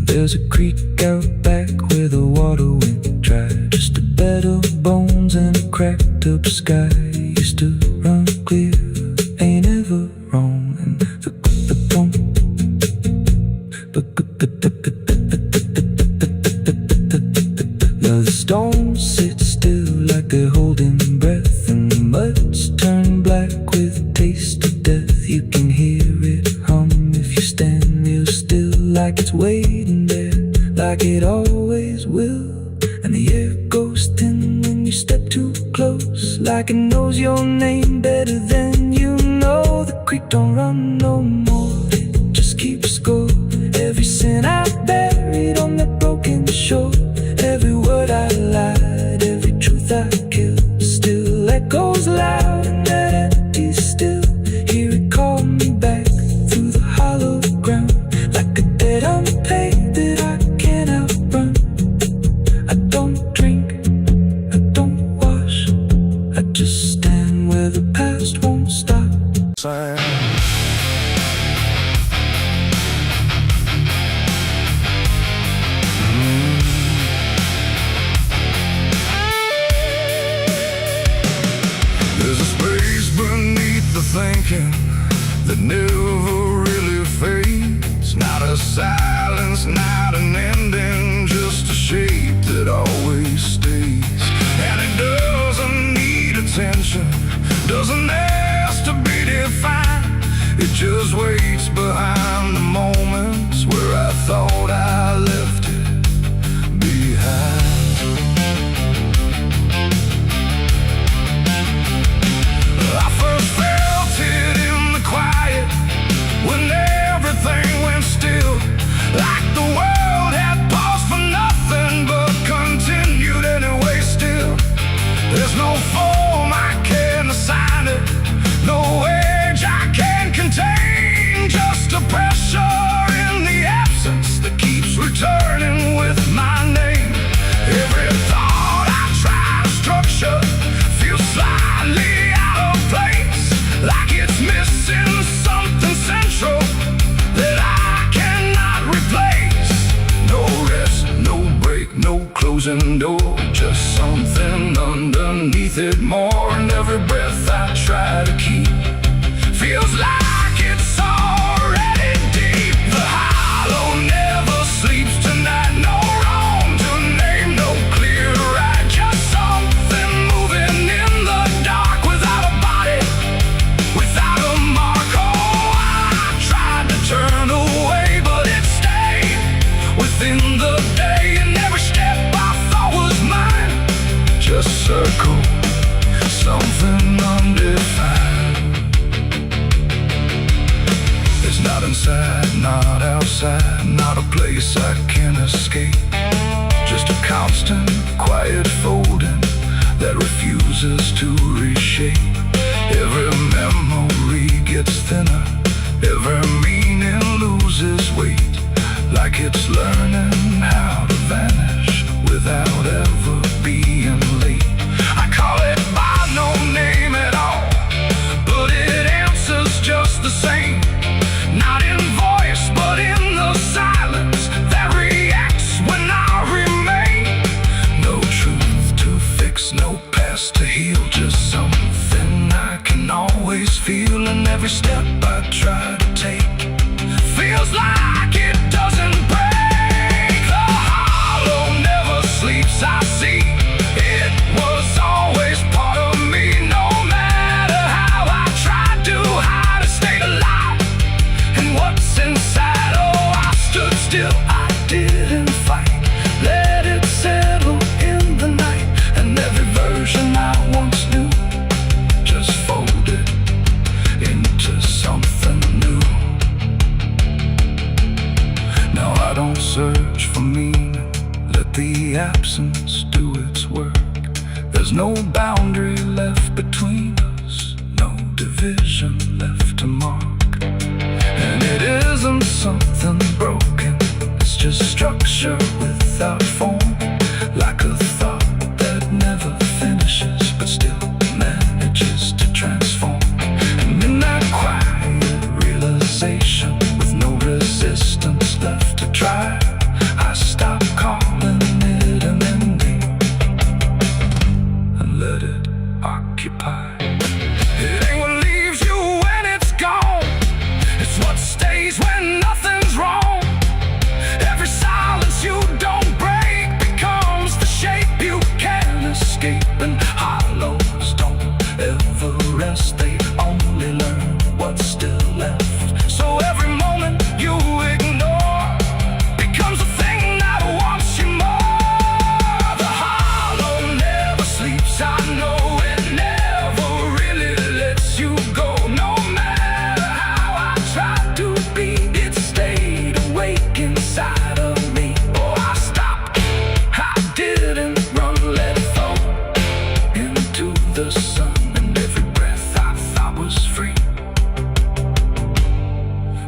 There's a creek out back where the water went dry, just a bed of bones and a cracked up sky. Used to run clear, ain't ever wrong, and the stones sit still like they're holding breath, and the mud's turned black with taste of death. You can hear it hum if you stand real still, like it's waiting there, like it always will. And the air goes thin when you step too close, like it knows your name better than you know. The creek don't run no more, it just keeps score. Every sin I buried on that broken shore, every word I lied, every truth I killed, still echoes loud in that empty still. Hear it call me back through the hollow ground, like a debt unpaid that I can't outrun. I don't drink, I don't wash, I just stand where the past won't stop. There's a space beneath the thinking that never really fades. Not a silence, not an ending, just a shape that always stays. And it doesn't need attention, doesn't ask to be defined. It just waits behind the moments where I thought I left it behind. I first felt it in the quiet, when everything went still, like the world had paused for nothing but continued anyway still. There's no form I can assign it, no age I can contain, just a pressure in the absence that keeps returning with my name. Every thought I try to structure feels slightly out of place, like it's missing something central that I cannot replace. No rest, no break, no closing door, just something underneath it more. And every breath I try to keep feels like it's already deep. The hollow never sleeps tonight, no wrong to name, no clear right, just something moving in the dark without a body, without a mark. Oh, I tried to turn away, but it stayed within the day, and every step I thought was mine a circle, something undefined. It's not inside, not outside, not a place I can escape. Just a constant, quiet folding that refuses to reshape. Every memory gets thinner, every meaning loses weight, like it's learning how to vanish without ever being late. I call it by no name at all, but it answers just the same. Not in voice, but in the silence that reacts when I remain. No truth to fix, no past to heal, just something I can always feel. And every step I try to take feels like it doesn't break. The hollow never sleeps, I see. It was always part of me, no matter how I tried to hide or stay alive. And what's inside, oh, I stood still, I didn't fight. Let it settle in the night, and every version I once knew just folded into something new. Now I don't search for meaning, let the absence do its work. There's no boundary left between us, no division left to mark. And it isn't something broken, it's just structure without form, like a thought that never finishes but still manages to transform. And in that quiet realization, with no resistance left to try, I stop calling it an ending and let it occupy. It ain't what leaves you when it's gone, it's what stays when nothing's wrong. Every silence you don't break becomes the shape you can't escape. And hollows don't ever rest, they only learn what's still left. So every moment you ignore becomes a thing that wants you more. The hollow never sleeps, I know it never really lets you go. No matter how I tried to be, it stayed awake inside of me. Oh, I stopped, I didn't run, let it flow into the sun. And every breath I thought was free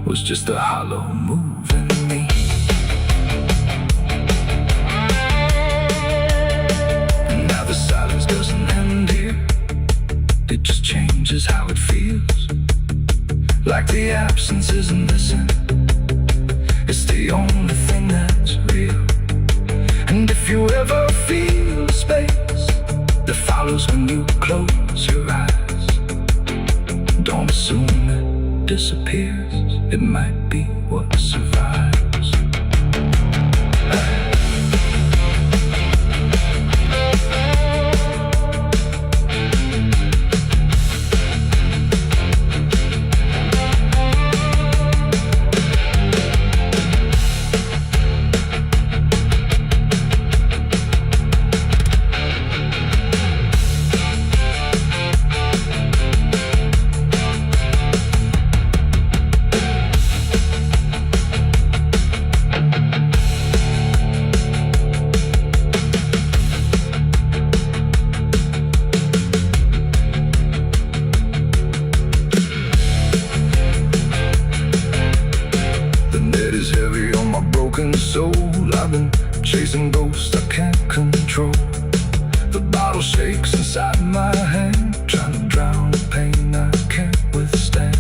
was just a hollow move in me. And now the silence doesn't end here, it just changes how it feels. Like the absence isn't missing, it's the only thing that's real. And if you ever feel a space that follows when you close your eyes, don't assume it disappears, it might be what survives. Soul, I've been chasing ghosts I can't control. The bottle shakes inside my hand, trying to drown the pain I can't withstand.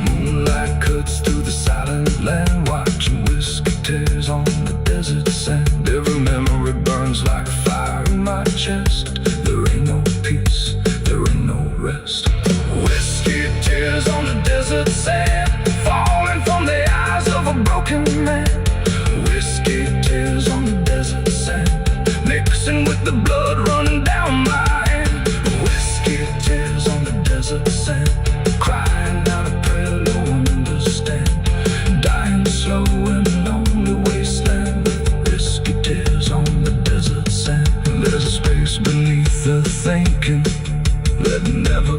Moonlight cuts through the silent land, watching whiskey tears on the desert sand. Every memory burns like fire in my chest. There ain't no peace, there ain't no rest. Whiskey tears on the desert sand, falling from the eyes of a broken man. Whiskey tears on the desert sand, mixing with the blood running down my hand. Whiskey tears on the desert sand, crying out a prayer no one understands. Dying slow in a lonely wasteland, with whiskey tears on the desert sand. There's a space beneath the thinking that never.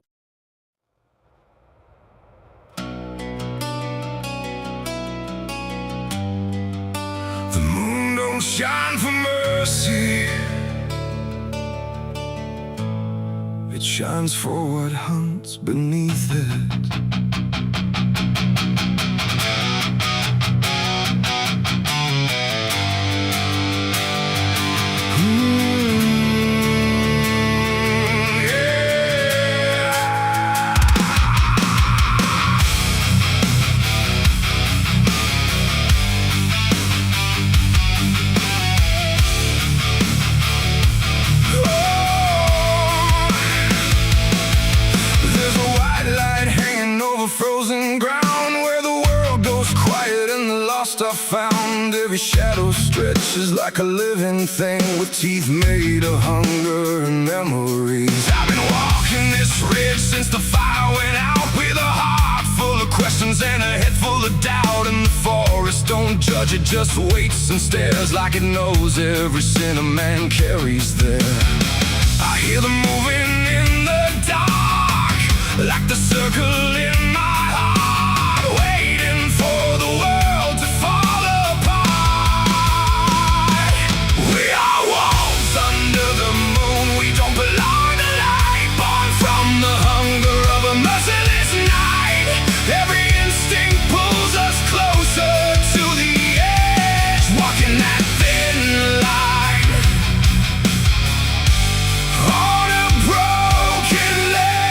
The moon don't shine for mercy, it shines for what hunts beneath it. Frozen ground where the world goes quiet and the lost are found. Every shadow stretches like a living thing with teeth made of hunger and memories. I've been walking this ridge since the fire went out, with a heart full of questions and a head full of doubt. And the forest don't judge, it just waits and stares like it knows every sin a man carries there. I hear them moving in the dark, like the circle in my heart, waiting for the world to fall apart. We are wolves under the moon, we don't belong to light, born from the hunger of a merciless night. Every instinct pulls us closer to the edge, walking that thin line on a broken ledge.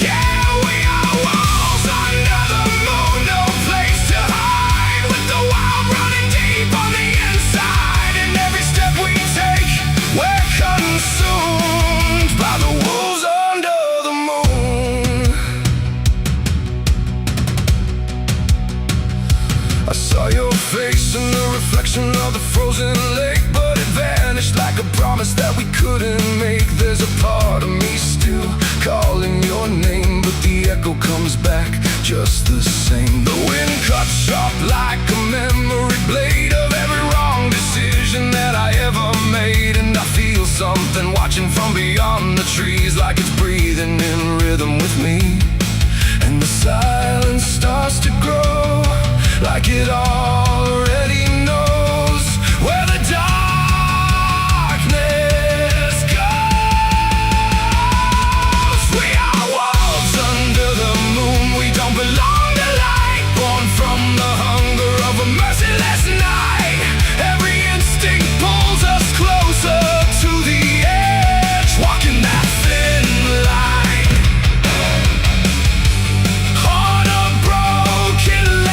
Yeah, we are wolves under the moon, no place to hide, with the wild running deep on the inside. And every step we take, we're consumed by the wolves under the moon. I saw your face in the reflection of the frozen lake, but it vanished like a promise that we couldn't make. There's a part of me still calling your name, but the echo comes back just the same. The wind cuts sharp like a memory blade of every wrong decision that I ever made. And I feel something watching from beyond the trees, like it's breathing in rhythm with me. And the silence starts to grow, like it already knows where the darkness goes. We are wolves under the moon, we don't belong to light, born from the hunger of a merciless night. Every instinct pulls us closer to the edge, walking that thin line on a broken ledge.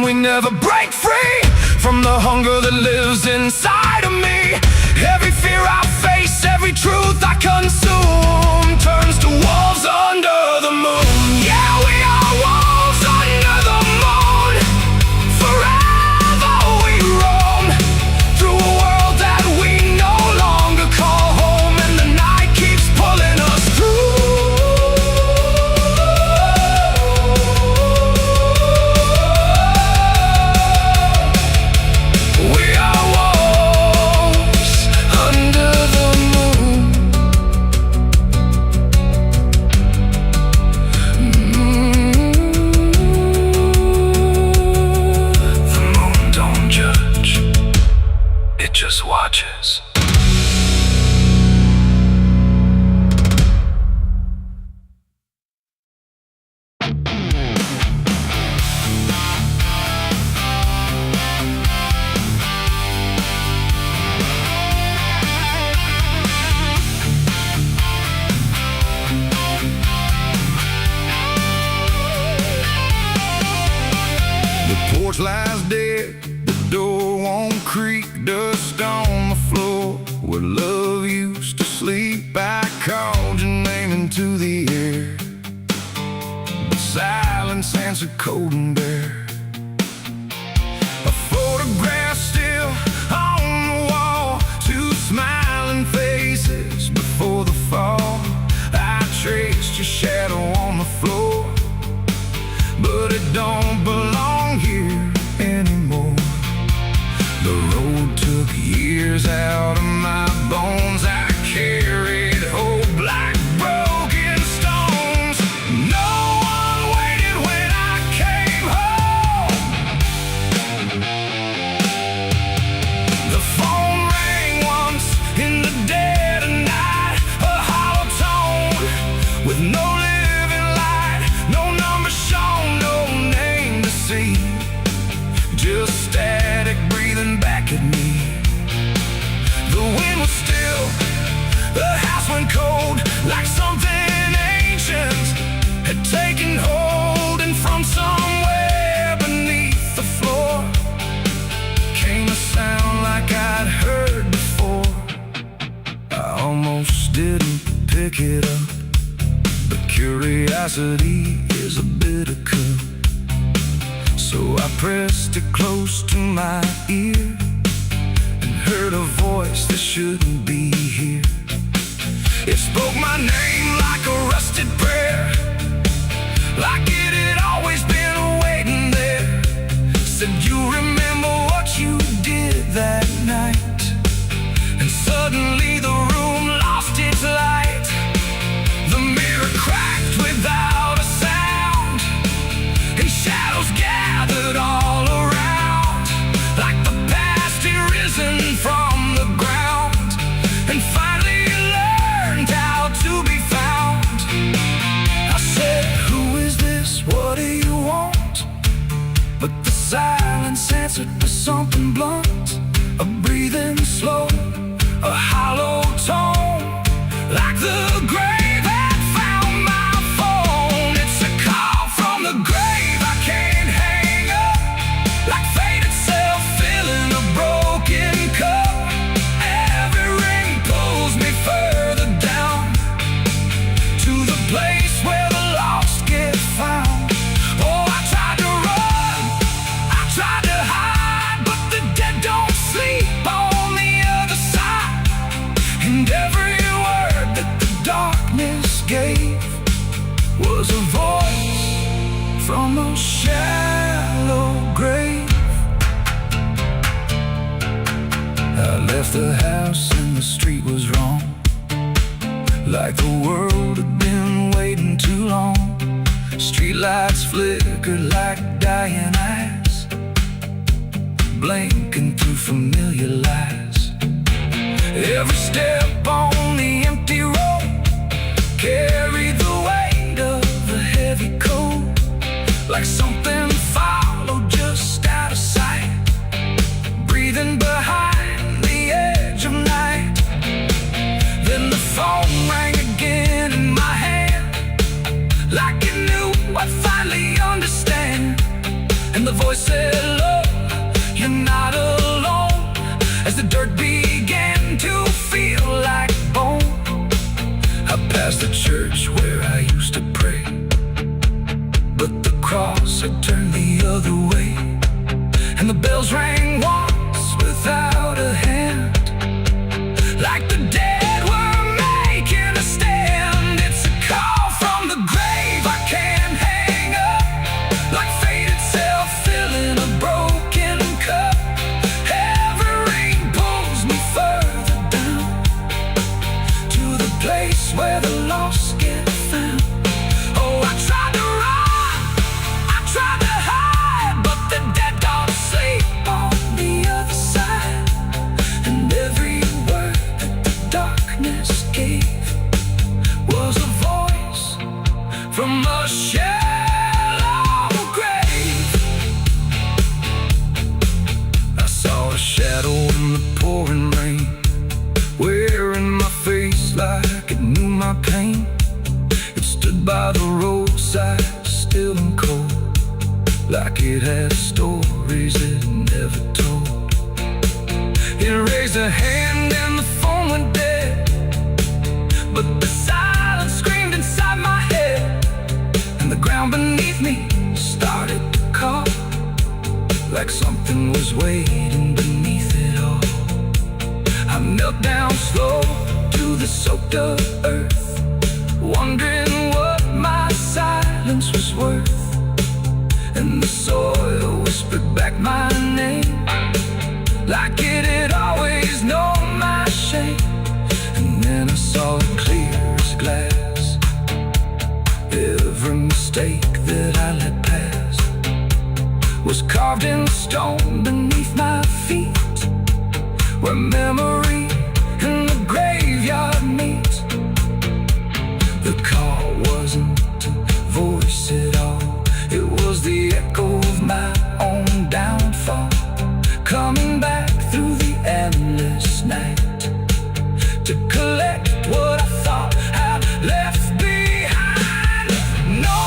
we never break free from the hunger that lives inside of me. Every fear I face, every truth I consume turns to wolves under the moon. Yeah, we are wolves under the moon. Forever we roam through a world that we no longer call home, and the night keeps pulling us through. We are wolves under the moon. The moon don't judge, it just watches. The porch lies dead, the door won't creak, dust on the floor where love used to sleep. I called your name into the air, but silence answered cold and bare. A photograph still on the wall, two smiling faces before the fall. I traced your shadow on the floor, but it don't belong here anymore. The road took years out of my bones. I carried hope like broken stones. No one waited when I came home. The phone rang once in the dead of night, a hollow tone with no living light, no number shown, no name to see, just static breathing back at me. The wind was still, the house went cold, like something ancient had taken hold, and from somewhere beneath the floor came a sound like I'd heard before. I almost didn't pick it up, but curiosity is a bitter cup. So I pressed it close to my ear and heard a voice that shouldn't be here. It spoke my name like a rusted prayer, like it had always been waiting there. Said, you remember what you did that night? And suddenly the room lost its light. The mirror cracked without a sound, and shadows gathered all around, like the past had risen from the ground and finally learned how to be found. I said, who is this? What do you want? But the silence answered with something blunt, a breathing slow, a hollow tone, like the grave had found my phone. It's a call from the grave I can't hang up, like fate itself filling a broken cup. Every ring pulls me further down to the place where the lost get found. Oh, I tried to run, I tried to hide, but the dead don't sleep on the other side. And every word that the darkness gave was a voice from a shallow grave. I left the house and the street was wrong, like the world had been waiting too long. Streetlights flickered like dying eyes, blinking through familiar lies. Every step on the empty road carried the weight of the heavy coat, like something followed just out of sight, breathing behind the edge of night. Then the phone rang again in my hand, like it knew I'd finally understand, and the voice said, hello, you're not alone. As the dirt began to feel like bone, I passed the church where I used to pray, but the cross had turned the other way, and the bells rang once without a hand, like the dead were making a stand. It's a call from the grave I can't hang up, like fate itself filling a broken cup. Every ring pulls me further down to the place where the lost get found. Oh, I tried to run, I tried to hide, but the dead don't sleep on the other side. And every word that the darkness gave was a voice from a shallow grave. I saw a shadow in the pouring rain, wearing my face like it knew my pain. It stood by the roadside, still and cold, like it had stories it never told. It raised a hand and the phone went dead, but the silence screamed inside my head, and the ground beneath me started to call, like something was waiting beneath it all. I knelt down slow to the soaked up earth, wondering what my silence was worth. And the soil whispered back my name, like it had always known my shame. And then I saw it clear as glass, every mistake that I let pass was carved in stone beneath my feet, where memory and the graveyard meet. The call wasn't a voice at all, it was the echo of my own downfall, coming back through the endless night to collect what I thought I'd left behind. No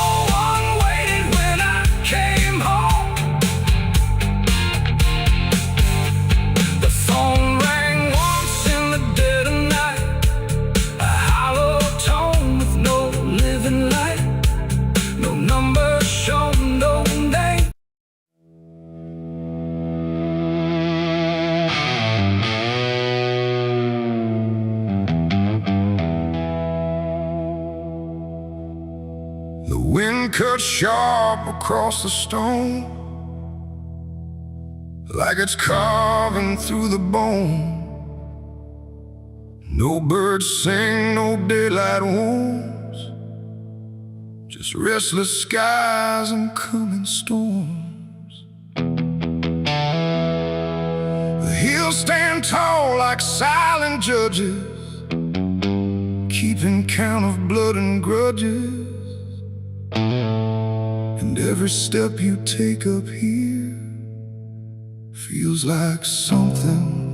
one waited when I came home. The phone rang once in the dead of night, a hollow tone with no living light, no number shown, no name. The wind cut sharp across the stone, like it's carving through the bone. No birds sing, no daylight warms, just restless skies and coming storms. The hills stand tall like silent judges, keeping count of blood and grudges. And every step you take up here feels like something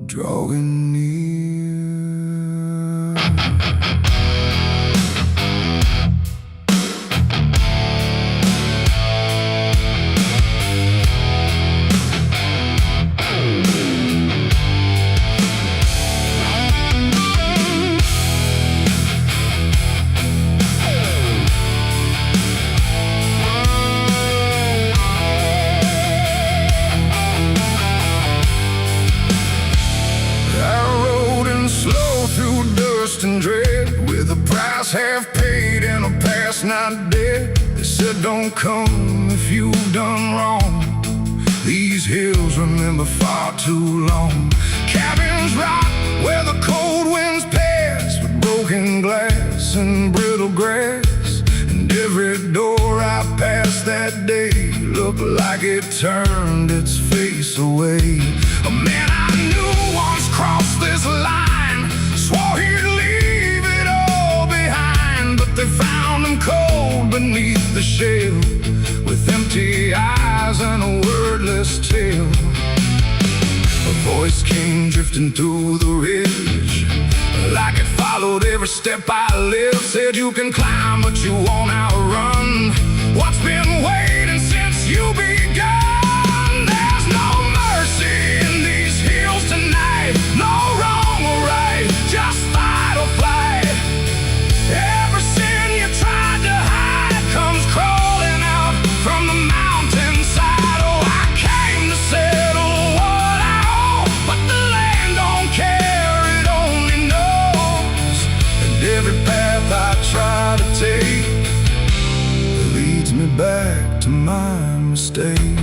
drawing near. And dread, with a price half paid and a past not dead. They said don't come if you've done wrong. These hills remember far too long. Cabins rock where the cold winds pass, with broken glass and brittle grass. And every door I passed that day looked like it turned its face away. A man I knew once crossed this line, swore he'd leave it all behind, but they found him cold beneath the shell, with empty eyes and a wordless tale. A voice came drifting through the ridge, like it followed every step I lived. Said you can climb but you won't outrun what's been waiting since you began. fade.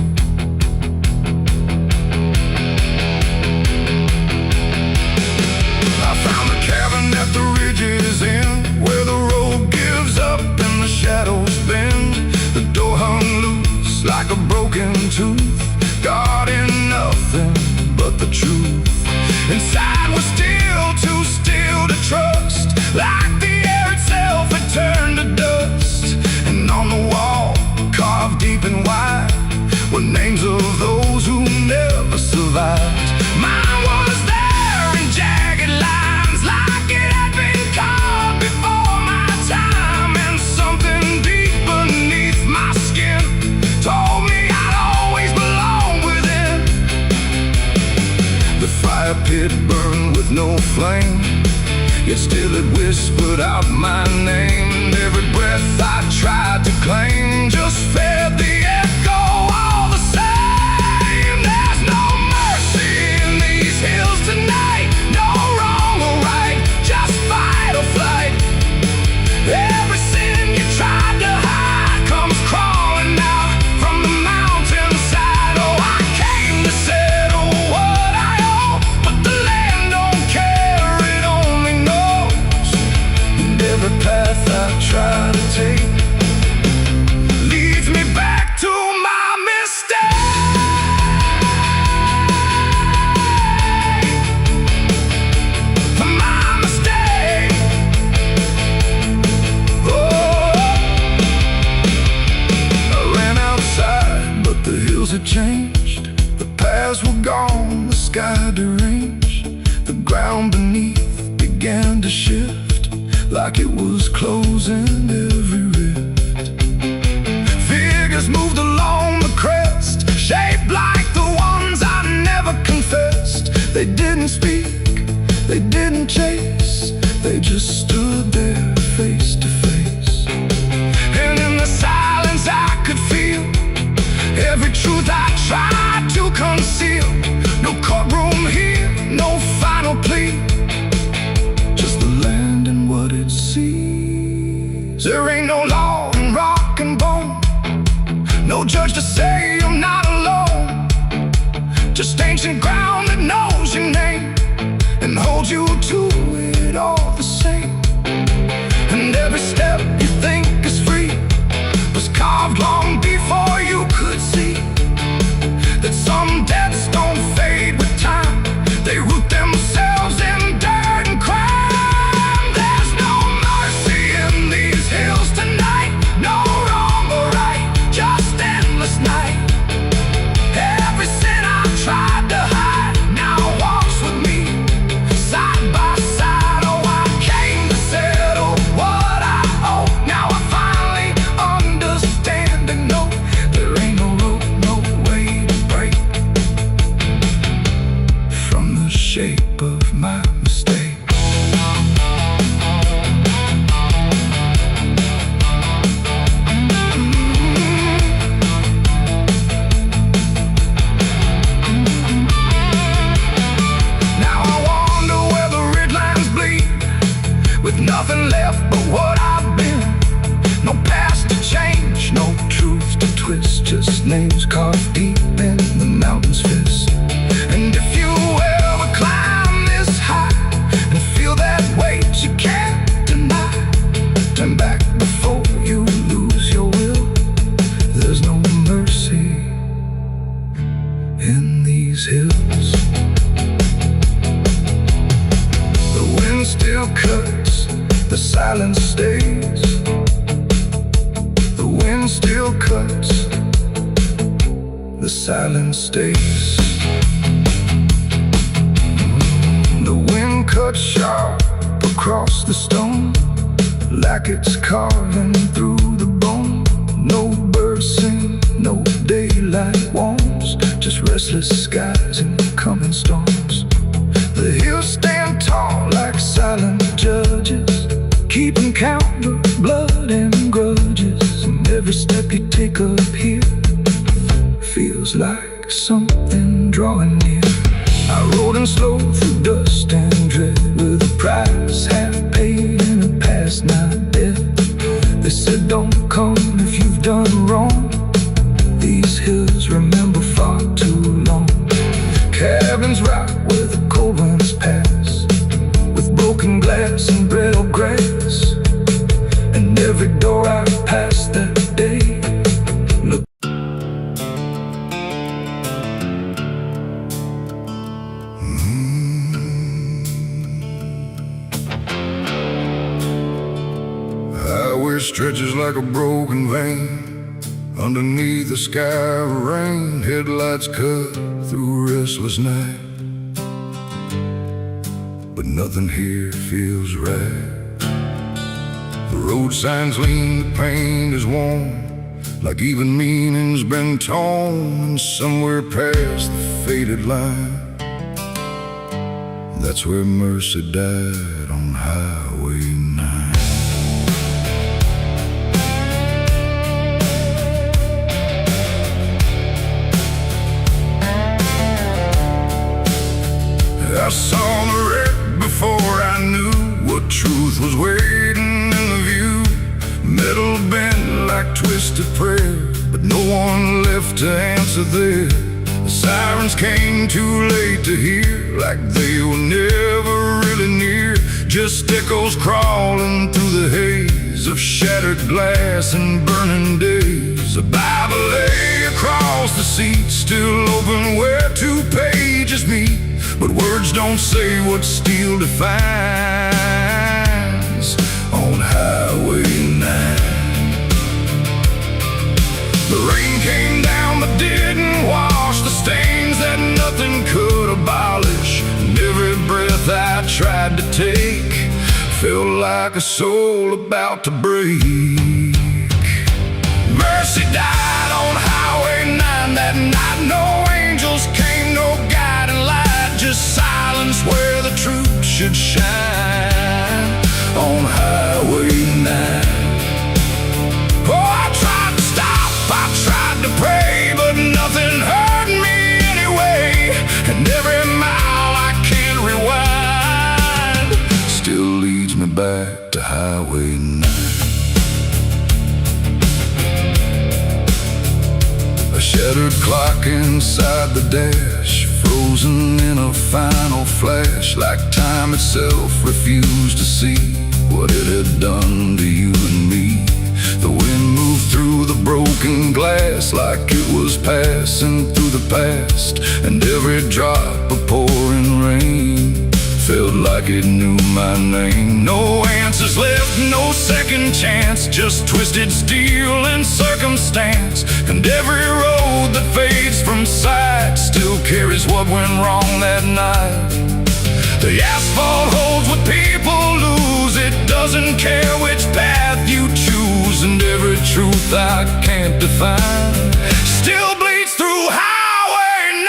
I found a cabin at the ridge's end, where the road gives up and the shadows bend. The door hung loose like a broken tooth, guarding nothing but the truth. Inside was still too still to trust, like the air itself had turned to dust. And on the wall, carved deep and wide, were names of those who never survived. Mine was there in jagged lines, like it had been carved before my time. And something deep beneath my skin told me I'd always belong within. The fire pit burned with no flame, yet still it whispered out my name. And every breath I tried to claim just fed the echo all the same. There's no mercy in these hills tonight, no wrong or right, just fight or flight. Every sin you tried to hide comes crawling out from the mountainside. Oh, I came to settle what I owe, but the land don't care, it only knows. And every path I try to take leads me back to my mistake. My mistake. Oh, I ran outside, but the hills had changed. The paths were gone, the sky deranged. The ground beneath began to shift, like it was closing every rift. Figures moved along the crest, shaped like the ones I never confessed. They didn't speak, they didn't chase, they just stood there face to face. And in the silence I could feel every truth I tried to conceal. No courtroom here, no final plea, just the land and what it sees. There ain't no law in rock and bone, no judge to say I'm not alone, just ancient ground that knows your name and holds you to it all the same. And every step you think is free was carved long before you could see that some debts don't fade with time, they root themselves in dirt and crime. There's no mercy in these hills tonight, no wrong or right, just endless night. Every sin I tried to hide now walks with me, side by side. Oh, I came to settle what I owe. Now I finally understand and know there ain't no road, no way to break from the shape of my mistake. Now I wonder where the red lines bleed, with nothing left but what I've been. No past to change, no truth to twist, just names carved deep in the mountain's fist. And if you ever climb this high and feel that weight you can't deny, turn back before you lose your will. There's no mercy in these hills. The wind still cuts, the silence stays. The wind still cuts, the silence stays. The wind cuts sharp across the stone, like it's carving through the bone. No birds sing, no daylight warms, just restless skies and coming storms. The hills stand tall like silent judges, keeping count of blood and grudges. And every step you take up here feels like something drawing near. I rode in slow through dust and dread, with a price half paid and a past not dead. They said don't come if you've done wrong, these hills stretches like a broken vein. Underneath the sky of rain, headlights cut through a restless night. But nothing here feels right. The road signs lean, the paint is worn, like even meaning's been torn. And somewhere past the faded line, that's where Mercy died, on Highway 9. I saw the wreck before I knew what truth was waiting in the view. Metal bent like twisted prayer, but no one left to answer there. The sirens came too late to hear, like they were never really near. Just echoes crawling through the haze of shattered glass and burning days. A Bible lay across the seat, still open where two pages meet. But words don't say what steel defines on Highway 9. The rain came down but didn't wash the stains that nothing could abolish. And every breath I tried to take felt like a soul about to break. Mercy died on Highway 9 that night. No angels came, no guiding light, just silence where the truth should shine on Highway 9. Oh, I tried to stop, I tried to pray, but nothing hurt me anyway. And every mile I can't rewind still leads me back to Highway 9. A shattered clock inside the dash, frozen in a final flash, like time itself refused to see what it had done to you and me. The wind moved through the broken glass like it was passing through the past, and every drop of pouring rain felt like it knew my name. No answers left, no second chance, just twisted steel and circumstance. And every road that fades from sight still carries what went wrong that night. The asphalt holds what people lose, it doesn't care which path you choose. And every truth I can't define still bleeds through Highway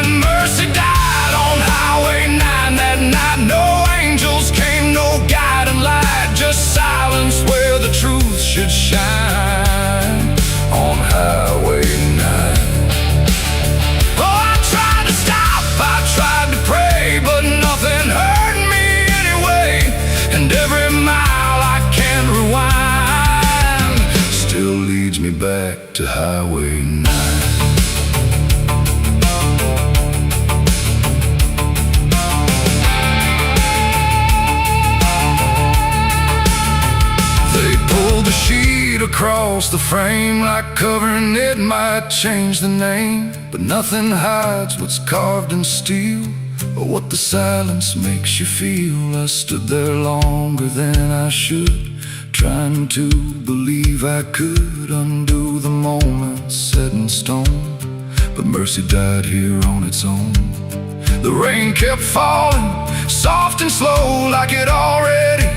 9. Mercy died on Highway 9 that night. No angels came, no guiding light, just silence where the truth should shine on Highway 9. Oh, I tried to stop, I tried to pray, but nothing hurt me anyway. And every mile I can't rewind still leads me back to Highway 9. They pulled the sheet across the frame, like covering it might change the name. But nothing hides what's carved in steel, or what the silence makes you feel. I stood there longer than I should, trying to believe I could undo the moment set in stone. But mercy died here on its own. The rain kept falling, soft and slow, like it already